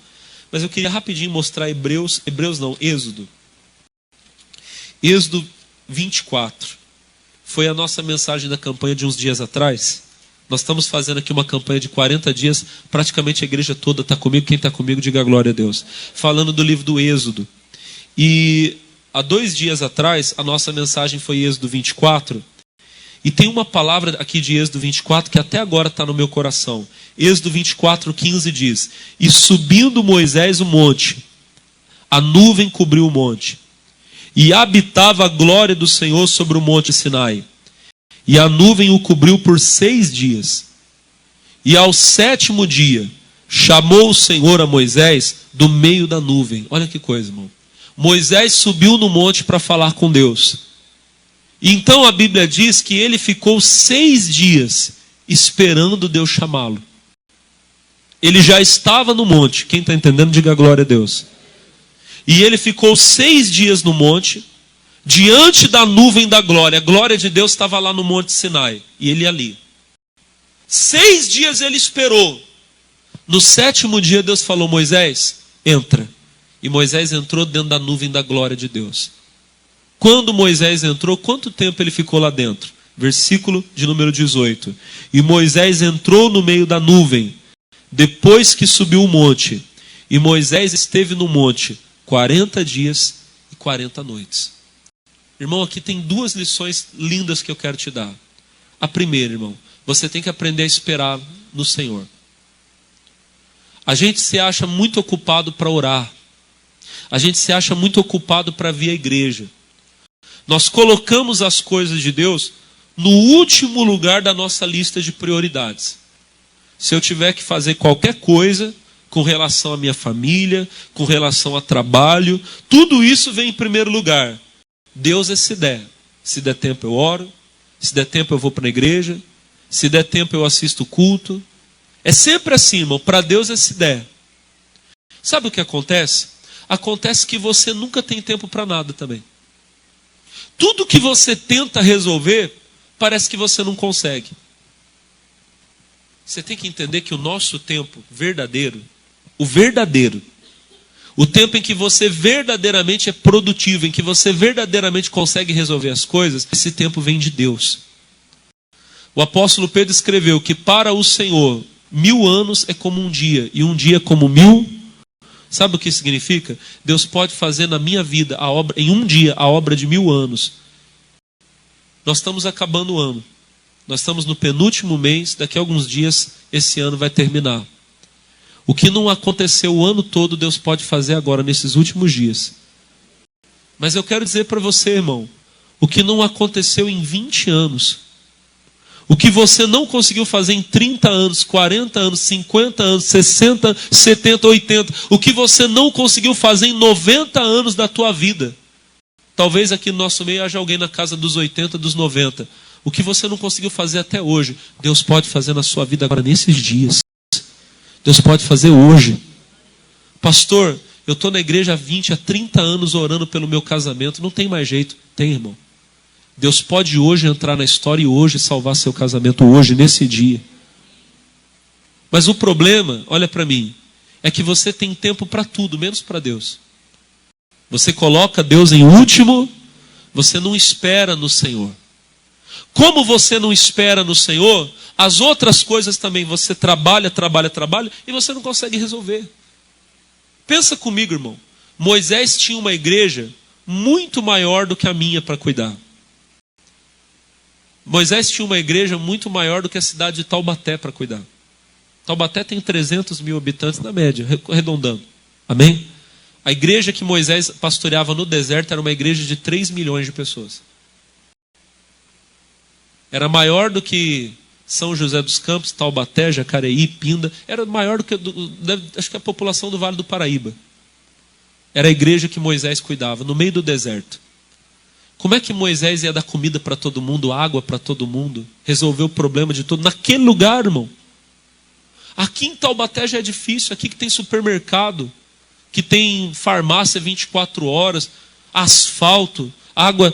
[SPEAKER 3] Mas eu queria rapidinho mostrar Êxodo. Êxodo 24. Foi a nossa mensagem da campanha de uns dias atrás. Nós estamos fazendo aqui uma campanha de 40 dias. Praticamente a igreja toda está comigo. Quem está comigo, diga glória a Deus. Falando do livro do Êxodo. E há 2 dias atrás, a nossa mensagem foi Êxodo 24. E tem uma palavra aqui de Êxodo 24 que até agora está no meu coração. Êxodo 24, 15 diz: E subindo Moisés o monte, a nuvem cobriu o monte. E habitava a glória do Senhor sobre o monte Sinai. E a nuvem o cobriu por 6 dias. E ao 7º dia, chamou o Senhor a Moisés do meio da nuvem. Olha que coisa, irmão. Moisés subiu no monte para falar com Deus. E então a Bíblia diz que ele ficou 6 dias esperando Deus chamá-lo. Ele já estava no monte. Quem está entendendo, diga glória a Deus. E ele ficou 6 dias no monte, diante da nuvem da glória. A glória de Deus estava lá no monte Sinai. E ele ali. 6 dias ele esperou. No 7º dia Deus falou: Moisés, entra. E Moisés entrou dentro da nuvem da glória de Deus. Quando Moisés entrou, quanto tempo ele ficou lá dentro? Versículo de número 18. E Moisés entrou no meio da nuvem, depois que subiu o monte. E Moisés esteve no monte 40 dias e 40 noites. Irmão, aqui tem 2 lições lindas que eu quero te dar. A primeira, irmão, você tem que aprender a esperar no Senhor. A gente se acha muito ocupado para orar. A gente se acha muito ocupado para vir à igreja. Nós colocamos as coisas de Deus no último lugar da nossa lista de prioridades. Se eu tiver que fazer qualquer coisa com relação à minha família, com relação a trabalho, tudo isso vem em primeiro lugar. Deus é se der. Se der tempo eu oro, se der tempo eu vou para a igreja, se der tempo eu assisto o culto. É sempre assim, irmão, para Deus é se der. Sabe o que acontece? Acontece que você nunca tem tempo para nada também. Tudo que você tenta resolver, parece que você não consegue. Você tem que entender que o nosso tempo verdadeiro, o tempo em que você verdadeiramente é produtivo, em que você verdadeiramente consegue resolver as coisas, esse tempo vem de Deus. O apóstolo Pedro escreveu que para o Senhor, 1000 anos é como um dia, e um dia é como 1000. Sabe o que significa? Deus pode fazer na minha vida, em um dia, a obra de 1000 anos. Nós estamos acabando o ano. Nós estamos no penúltimo mês, daqui a alguns dias, esse ano vai terminar. O que não aconteceu o ano todo, Deus pode fazer agora, nesses últimos dias. Mas eu quero dizer para você, irmão, o que não aconteceu em 20 anos, o que você não conseguiu fazer em 30 anos, 40 anos, 50 anos, 60, 70, 80, o que você não conseguiu fazer em 90 anos da tua vida. Talvez aqui no nosso meio haja alguém na casa dos 80, dos 90. O que você não conseguiu fazer até hoje, Deus pode fazer na sua vida agora, nesses dias. Deus pode fazer hoje. Pastor, eu estou na igreja há 20, há 30 anos orando pelo meu casamento. Não tem mais jeito. Tem, irmão. Deus pode hoje entrar na história e hoje salvar seu casamento, hoje, nesse dia. Mas o problema, olha para mim, é que você tem tempo para tudo, menos para Deus. Você coloca Deus em último, você não espera no Senhor. Como você não espera no Senhor, as outras coisas também, você trabalha e você não consegue resolver. Pensa comigo, irmão. Moisés tinha uma igreja muito maior do que a minha para cuidar. Moisés tinha uma igreja muito maior do que a cidade de Taubaté para cuidar. Taubaté tem 300 mil habitantes na média, arredondando. Amém? A igreja que Moisés pastoreava no deserto era uma igreja de 3 milhões de pessoas. Era maior do que São José dos Campos, Taubaté, Jacareí, Pinda. Era maior do que acho que a população do Vale do Paraíba. Era a igreja que Moisés cuidava, no meio do deserto. Como é que Moisés ia dar comida para todo mundo, água para todo mundo, resolver o problema de todo naquele lugar, irmão? Aqui em Taubaté já é difícil, aqui que tem supermercado, que tem farmácia 24 horas, asfalto, água,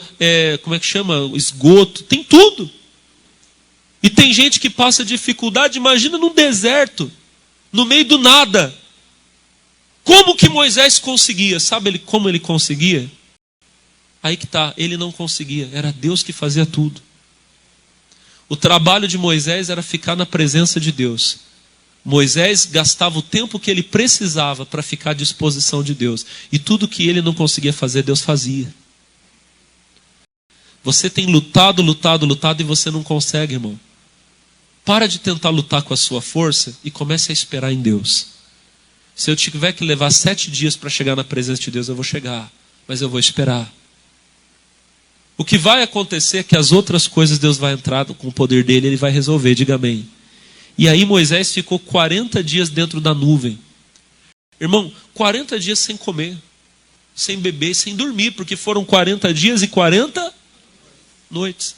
[SPEAKER 3] esgoto, tem tudo. E tem gente que passa dificuldade, imagina num deserto, no meio do nada. Como que Moisés conseguia? Sabe como ele conseguia? Aí que está, ele não conseguia, era Deus que fazia tudo. O trabalho de Moisés era ficar na presença de Deus. Moisés gastava o tempo que ele precisava para ficar à disposição de Deus. E tudo que ele não conseguia fazer, Deus fazia. Você tem lutado e você não consegue, irmão. Para de tentar lutar com a sua força e comece a esperar em Deus. Se eu tiver que levar 7 dias para chegar na presença de Deus, eu vou chegar. Mas eu vou esperar. O que vai acontecer é que as outras coisas Deus vai entrar com o poder dele, ele vai resolver, diga amém. E aí Moisés ficou 40 dias dentro da nuvem. Irmão, 40 dias sem comer, sem beber, sem dormir, porque foram 40 dias e 40 noites.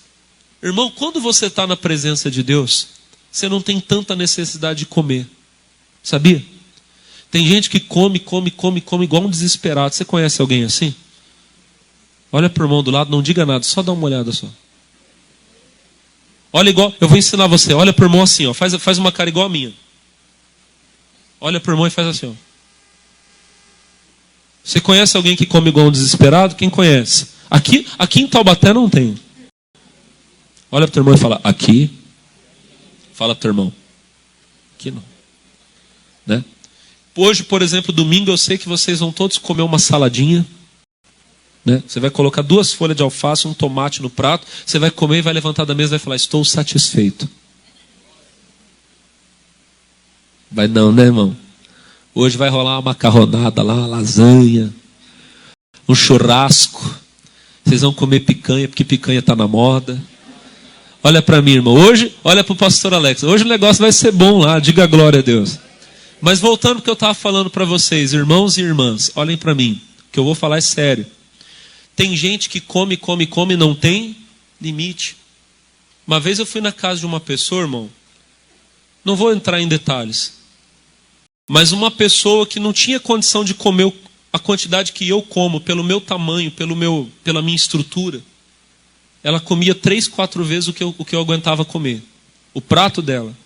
[SPEAKER 3] Irmão, quando você está na presença de Deus, você não tem tanta necessidade de comer. Sabia? Tem gente que come igual um desesperado. Você conhece alguém assim? Olha para o irmão do lado, não diga nada, só dá uma olhada só. Olha igual, eu vou ensinar você, olha para o irmão assim, ó, faz uma cara igual a minha. Olha para o irmão e faz assim, ó. Você conhece alguém que come igual um desesperado? Quem conhece? Aqui em Taubaté não tem. Olha para o teu irmão e fala, aqui. Fala para o teu irmão. Aqui não. Né? Hoje, por exemplo, domingo, eu sei que vocês vão todos comer uma saladinha. Né? Você vai colocar 2 folhas de alface, um tomate no prato. Você vai comer e vai levantar da mesa e vai falar, estou satisfeito. Vai não, né, irmão? Hoje vai rolar uma macarronada lá, uma lasanha, um churrasco. Vocês vão comer picanha, porque picanha está na moda. Olha para mim, irmão. Hoje, olha para o pastor Alex. Hoje o negócio vai ser bom lá, diga glória a Deus. Mas voltando ao que eu estava falando para vocês, irmãos e irmãs, olhem para mim. O que eu vou falar é sério. Tem gente que come e não tem limite. Uma vez eu fui na casa de uma pessoa, irmão. Não vou entrar em detalhes. Mas uma pessoa que não tinha condição de comer a quantidade que eu como, pelo meu tamanho, pela minha estrutura. Ela comia 3, 4 vezes o que eu aguentava comer. O prato dela.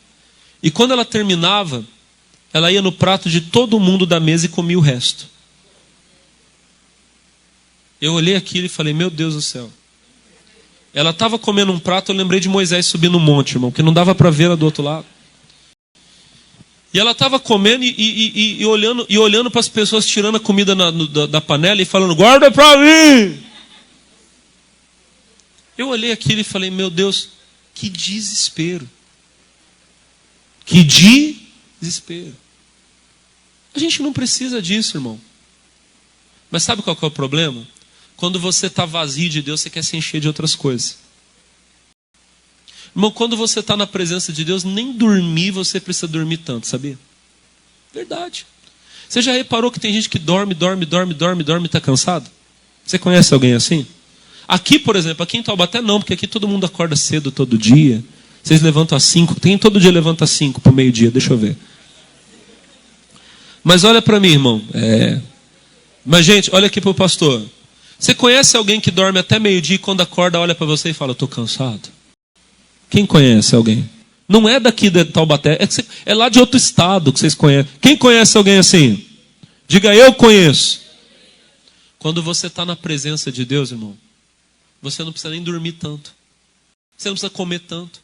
[SPEAKER 3] E quando ela terminava, ela ia no prato de todo mundo da mesa e comia o resto. Eu olhei aquilo e falei, meu Deus do céu. Ela estava comendo um prato, eu lembrei de Moisés subindo no monte, irmão, que não dava para ver ela do outro lado. E ela estava comendo e olhando para as pessoas tirando a comida da panela e falando, guarda para mim! Eu olhei aquilo e falei, meu Deus, que desespero. Que desespero. A gente não precisa disso, irmão. Mas sabe qual que é o problema? Quando você está vazio de Deus, você quer se encher de outras coisas. Irmão, quando você está na presença de Deus, nem dormir você precisa dormir tanto, sabia? Verdade. Você já reparou que tem gente que dorme e está cansado? Você conhece alguém assim? Aqui, por exemplo, aqui em Taubaté não, porque aqui todo mundo acorda cedo todo dia. Vocês levantam às 5, quem todo dia levanta às 5 para o meio-dia, deixa eu ver. Mas olha para mim, irmão. Mas gente, olha aqui para o pastor. Você conhece alguém que dorme até meio-dia e quando acorda olha para você e fala, eu estou cansado? Quem conhece alguém? Não é daqui de Taubaté, é lá de outro estado que vocês conhecem. Quem conhece alguém assim? Diga, eu conheço. Quando você está na presença de Deus, irmão, você não precisa nem dormir tanto. Você não precisa comer tanto.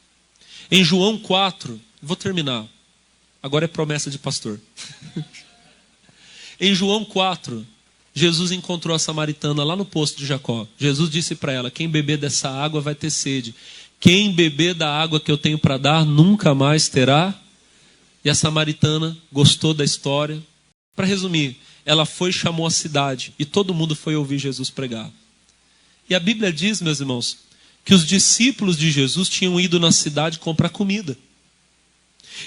[SPEAKER 3] Em João 4, vou terminar. Agora é promessa de pastor. Em João 4, Jesus encontrou a samaritana lá no poço de Jacó. Jesus disse para ela, quem beber dessa água vai ter sede. Quem beber da água que eu tenho para dar, nunca mais terá. E a samaritana gostou da história. Para resumir, ela foi e chamou a cidade. E todo mundo foi ouvir Jesus pregar. E a Bíblia diz, meus irmãos, que os discípulos de Jesus tinham ido na cidade comprar comida.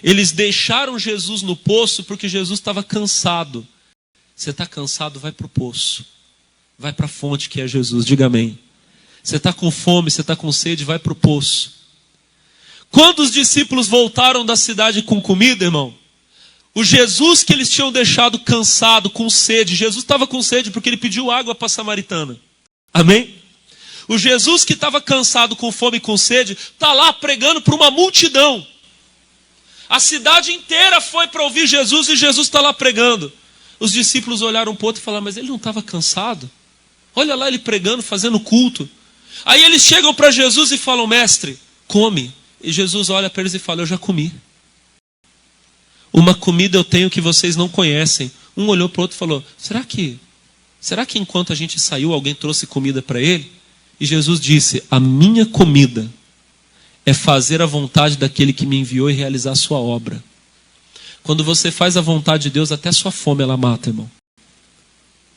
[SPEAKER 3] Eles deixaram Jesus no poço porque Jesus estava cansado. Você está cansado, vai para o poço. Vai para a fonte que é Jesus, diga amém. Você está com fome, você está com sede, vai para o poço. Quando os discípulos voltaram da cidade com comida, irmão, o Jesus que eles tinham deixado cansado, com sede, Jesus estava com sede porque ele pediu água para a samaritana. Amém? O Jesus que estava cansado, com fome e com sede, está lá pregando para uma multidão. A cidade inteira foi para ouvir Jesus e Jesus está lá pregando. Os discípulos olharam para o outro e falaram, mas ele não estava cansado? Olha lá ele pregando, fazendo culto. Aí eles chegam para Jesus e falam, mestre, come. E Jesus olha para eles e fala, eu já comi. Uma comida eu tenho que vocês não conhecem. Um olhou para o outro e falou, será que enquanto a gente saiu alguém trouxe comida para ele? E Jesus disse, a minha comida é fazer a vontade daquele que me enviou e realizar a sua obra. Quando você faz a vontade de Deus, até sua fome ela mata, irmão.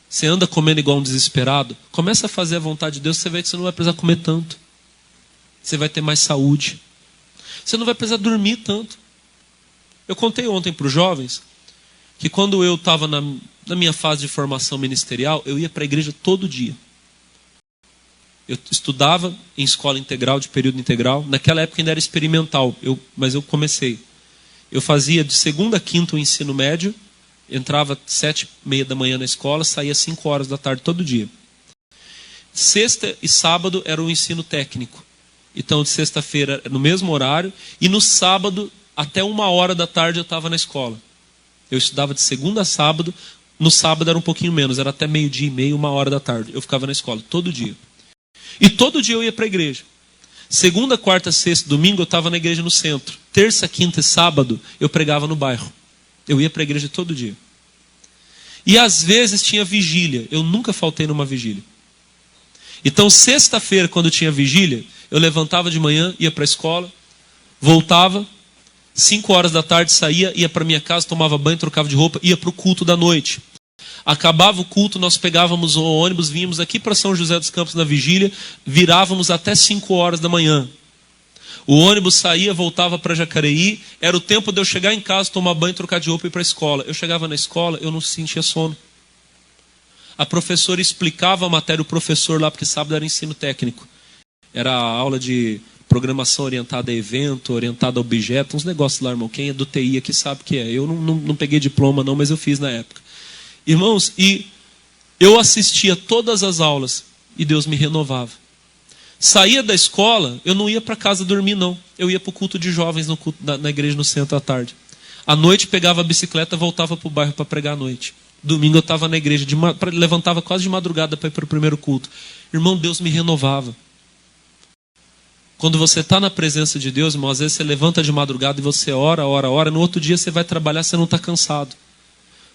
[SPEAKER 3] Você anda comendo igual um desesperado, começa a fazer a vontade de Deus, você vê que você não vai precisar comer tanto. Você vai ter mais saúde. Você não vai precisar dormir tanto. Eu contei ontem para os jovens que quando eu estava na minha fase de formação ministerial, eu ia para a igreja todo dia. Eu estudava em escola integral, de período integral. Naquela época ainda era experimental, mas eu comecei. Eu fazia de segunda a quinta o ensino médio, entrava 7h30 da manhã na escola, saía 5 horas da tarde todo dia. Sexta e sábado era o ensino técnico. Então de sexta-feira no mesmo horário, e no sábado até 1h da tarde eu estava na escola. Eu estudava de segunda a sábado, no sábado era um pouquinho menos, era até 12h30, 1h da tarde. Eu ficava na escola, todo dia. E todo dia eu ia para a igreja. Segunda, quarta, sexta, domingo eu estava na igreja no centro. Terça, quinta e sábado eu pregava no bairro. Eu ia para a igreja todo dia. E às vezes tinha vigília. Eu nunca faltei numa vigília. Então sexta-feira, quando tinha vigília, eu levantava de manhã, ia para a escola, voltava, 5 horas da tarde saía, ia para minha casa, tomava banho, trocava de roupa, ia para o culto da noite. Acabava o culto, nós pegávamos o ônibus, vínhamos aqui para São José dos Campos na vigília, virávamos até 5 horas da manhã. O ônibus saía, voltava para Jacareí, era o tempo de eu chegar em casa, tomar banho, trocar de roupa e ir para a escola. Eu chegava na escola, eu não sentia sono. A professora explicava a matéria, o professor lá, porque sábado era ensino técnico. Era a aula de programação orientada a evento, orientada a objeto, uns negócios lá, irmão. Quem é do TI aqui sabe o que é. Eu não peguei diploma não, mas eu fiz na época. Irmãos, e eu assistia todas as aulas e Deus me renovava. Saía da escola, eu não ia para casa dormir não. Eu ia para o culto de jovens na igreja no centro à tarde. À noite pegava a bicicleta, voltava para o bairro para pregar à noite. Domingo eu estava na igreja, levantava quase de madrugada para ir para o primeiro culto. Irmão, Deus me renovava. Quando você está na presença de Deus, irmão, às vezes você levanta de madrugada e você ora. No outro dia você vai trabalhar, você não está cansado.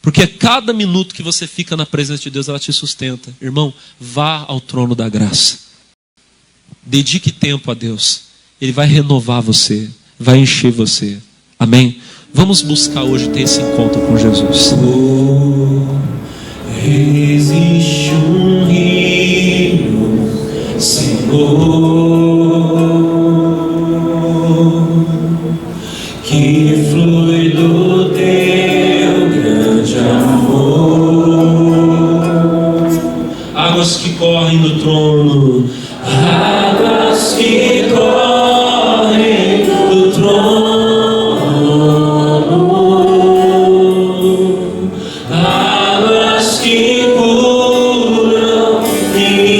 [SPEAKER 3] Porque cada minuto que você fica na presença de Deus, ela te sustenta. Irmão, vá ao trono da graça. Dedique tempo a Deus. Ele vai renovar você, vai encher você. Amém? Vamos buscar hoje ter esse encontro com Jesus.
[SPEAKER 4] Existe um rio, Senhor, que flui do teu grande amor.
[SPEAKER 3] Águas que correm do trono.
[SPEAKER 4] Águas que correm do trono, águas que curam e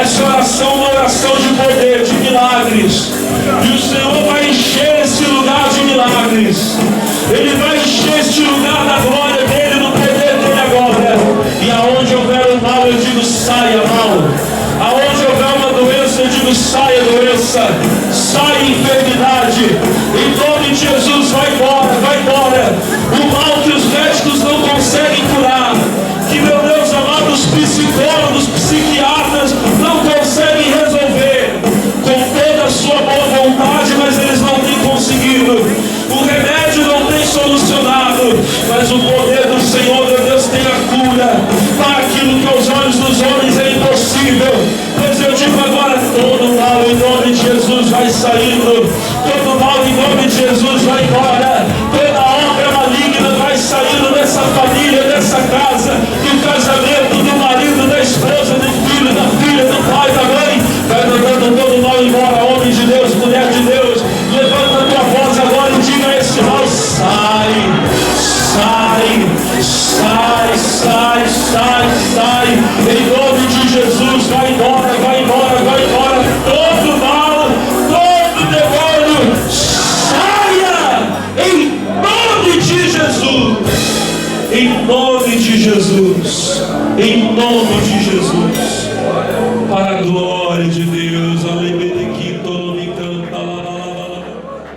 [SPEAKER 3] Essa oração é uma oração de poder, de milagres. E o Senhor vai encher esse lugar de milagres. Ele vai encher este lugar da glória dele, do poder dele agora. E aonde houver o mal, eu digo, saia mal. Aonde houver uma doença, eu digo, saia doença. Saia enfermidade. Em nome de Jesus, vai embora, vai embora. O mal que os médicos não conseguem curar, que, meu Deus amado, os psicólogos, psiquiatras não conseguem resolver com toda a sua boa vontade, mas eles não têm conseguido. O remédio não tem solucionado, mas o poder do Senhor, meu Deus, tem a cura para aquilo que aos olhos dos homens é impossível. Pois eu digo agora, todo mal em nome de Jesus vai saindo, todo mal em nome de Jesus vai embora, toda obra maligna vai saindo dessa família, dessa casa, do casamento, do marido, da esposa, do filho, da filha, do pai, da mãe. Vai mandando todo mal embora, homem de Deus, mulher de Deus. Levanta a tua voz agora e diga a esse mal: sai, sai, sai, sai, sai, sai. Em nome de Jesus, vai embora, vai embora, vai embora. Todo mal, todo demônio, saia em nome de Jesus. Em nome de Jesus, em nome de Jesus, para a glória de Deus.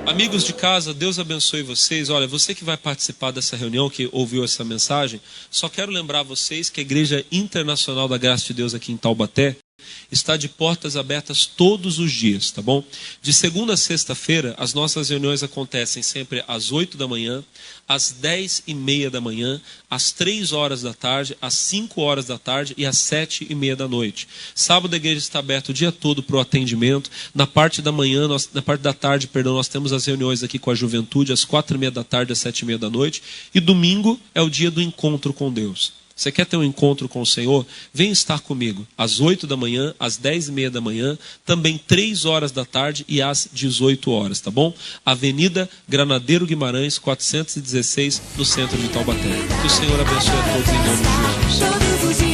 [SPEAKER 5] Amigos de casa, Deus abençoe vocês. Olha, você que vai participar dessa reunião, que ouviu essa mensagem, só quero lembrar vocês que a Igreja Internacional da Graça de Deus aqui em Taubaté está de portas abertas todos os dias, tá bom? De segunda a sexta-feira, as nossas reuniões acontecem sempre às 8 da manhã, às 10h30 da manhã, às 3 horas da tarde, às 5 horas da tarde e às 7h30 da noite. Sábado a igreja está aberta o dia todo para o atendimento. Na parte da manhã, na parte da tarde, nós temos as reuniões aqui com a juventude, às 4h30 da tarde, às 7h30 da noite. E domingo é o dia do encontro com Deus. Você quer ter um encontro com o Senhor? Vem estar comigo às 8 da manhã, às 10h30 da manhã, também 3 horas da tarde e às 18 horas, tá bom? Avenida Granadeiro Guimarães, 416, no centro de Taubaté. Que o Senhor abençoe a todos em nome de Jesus.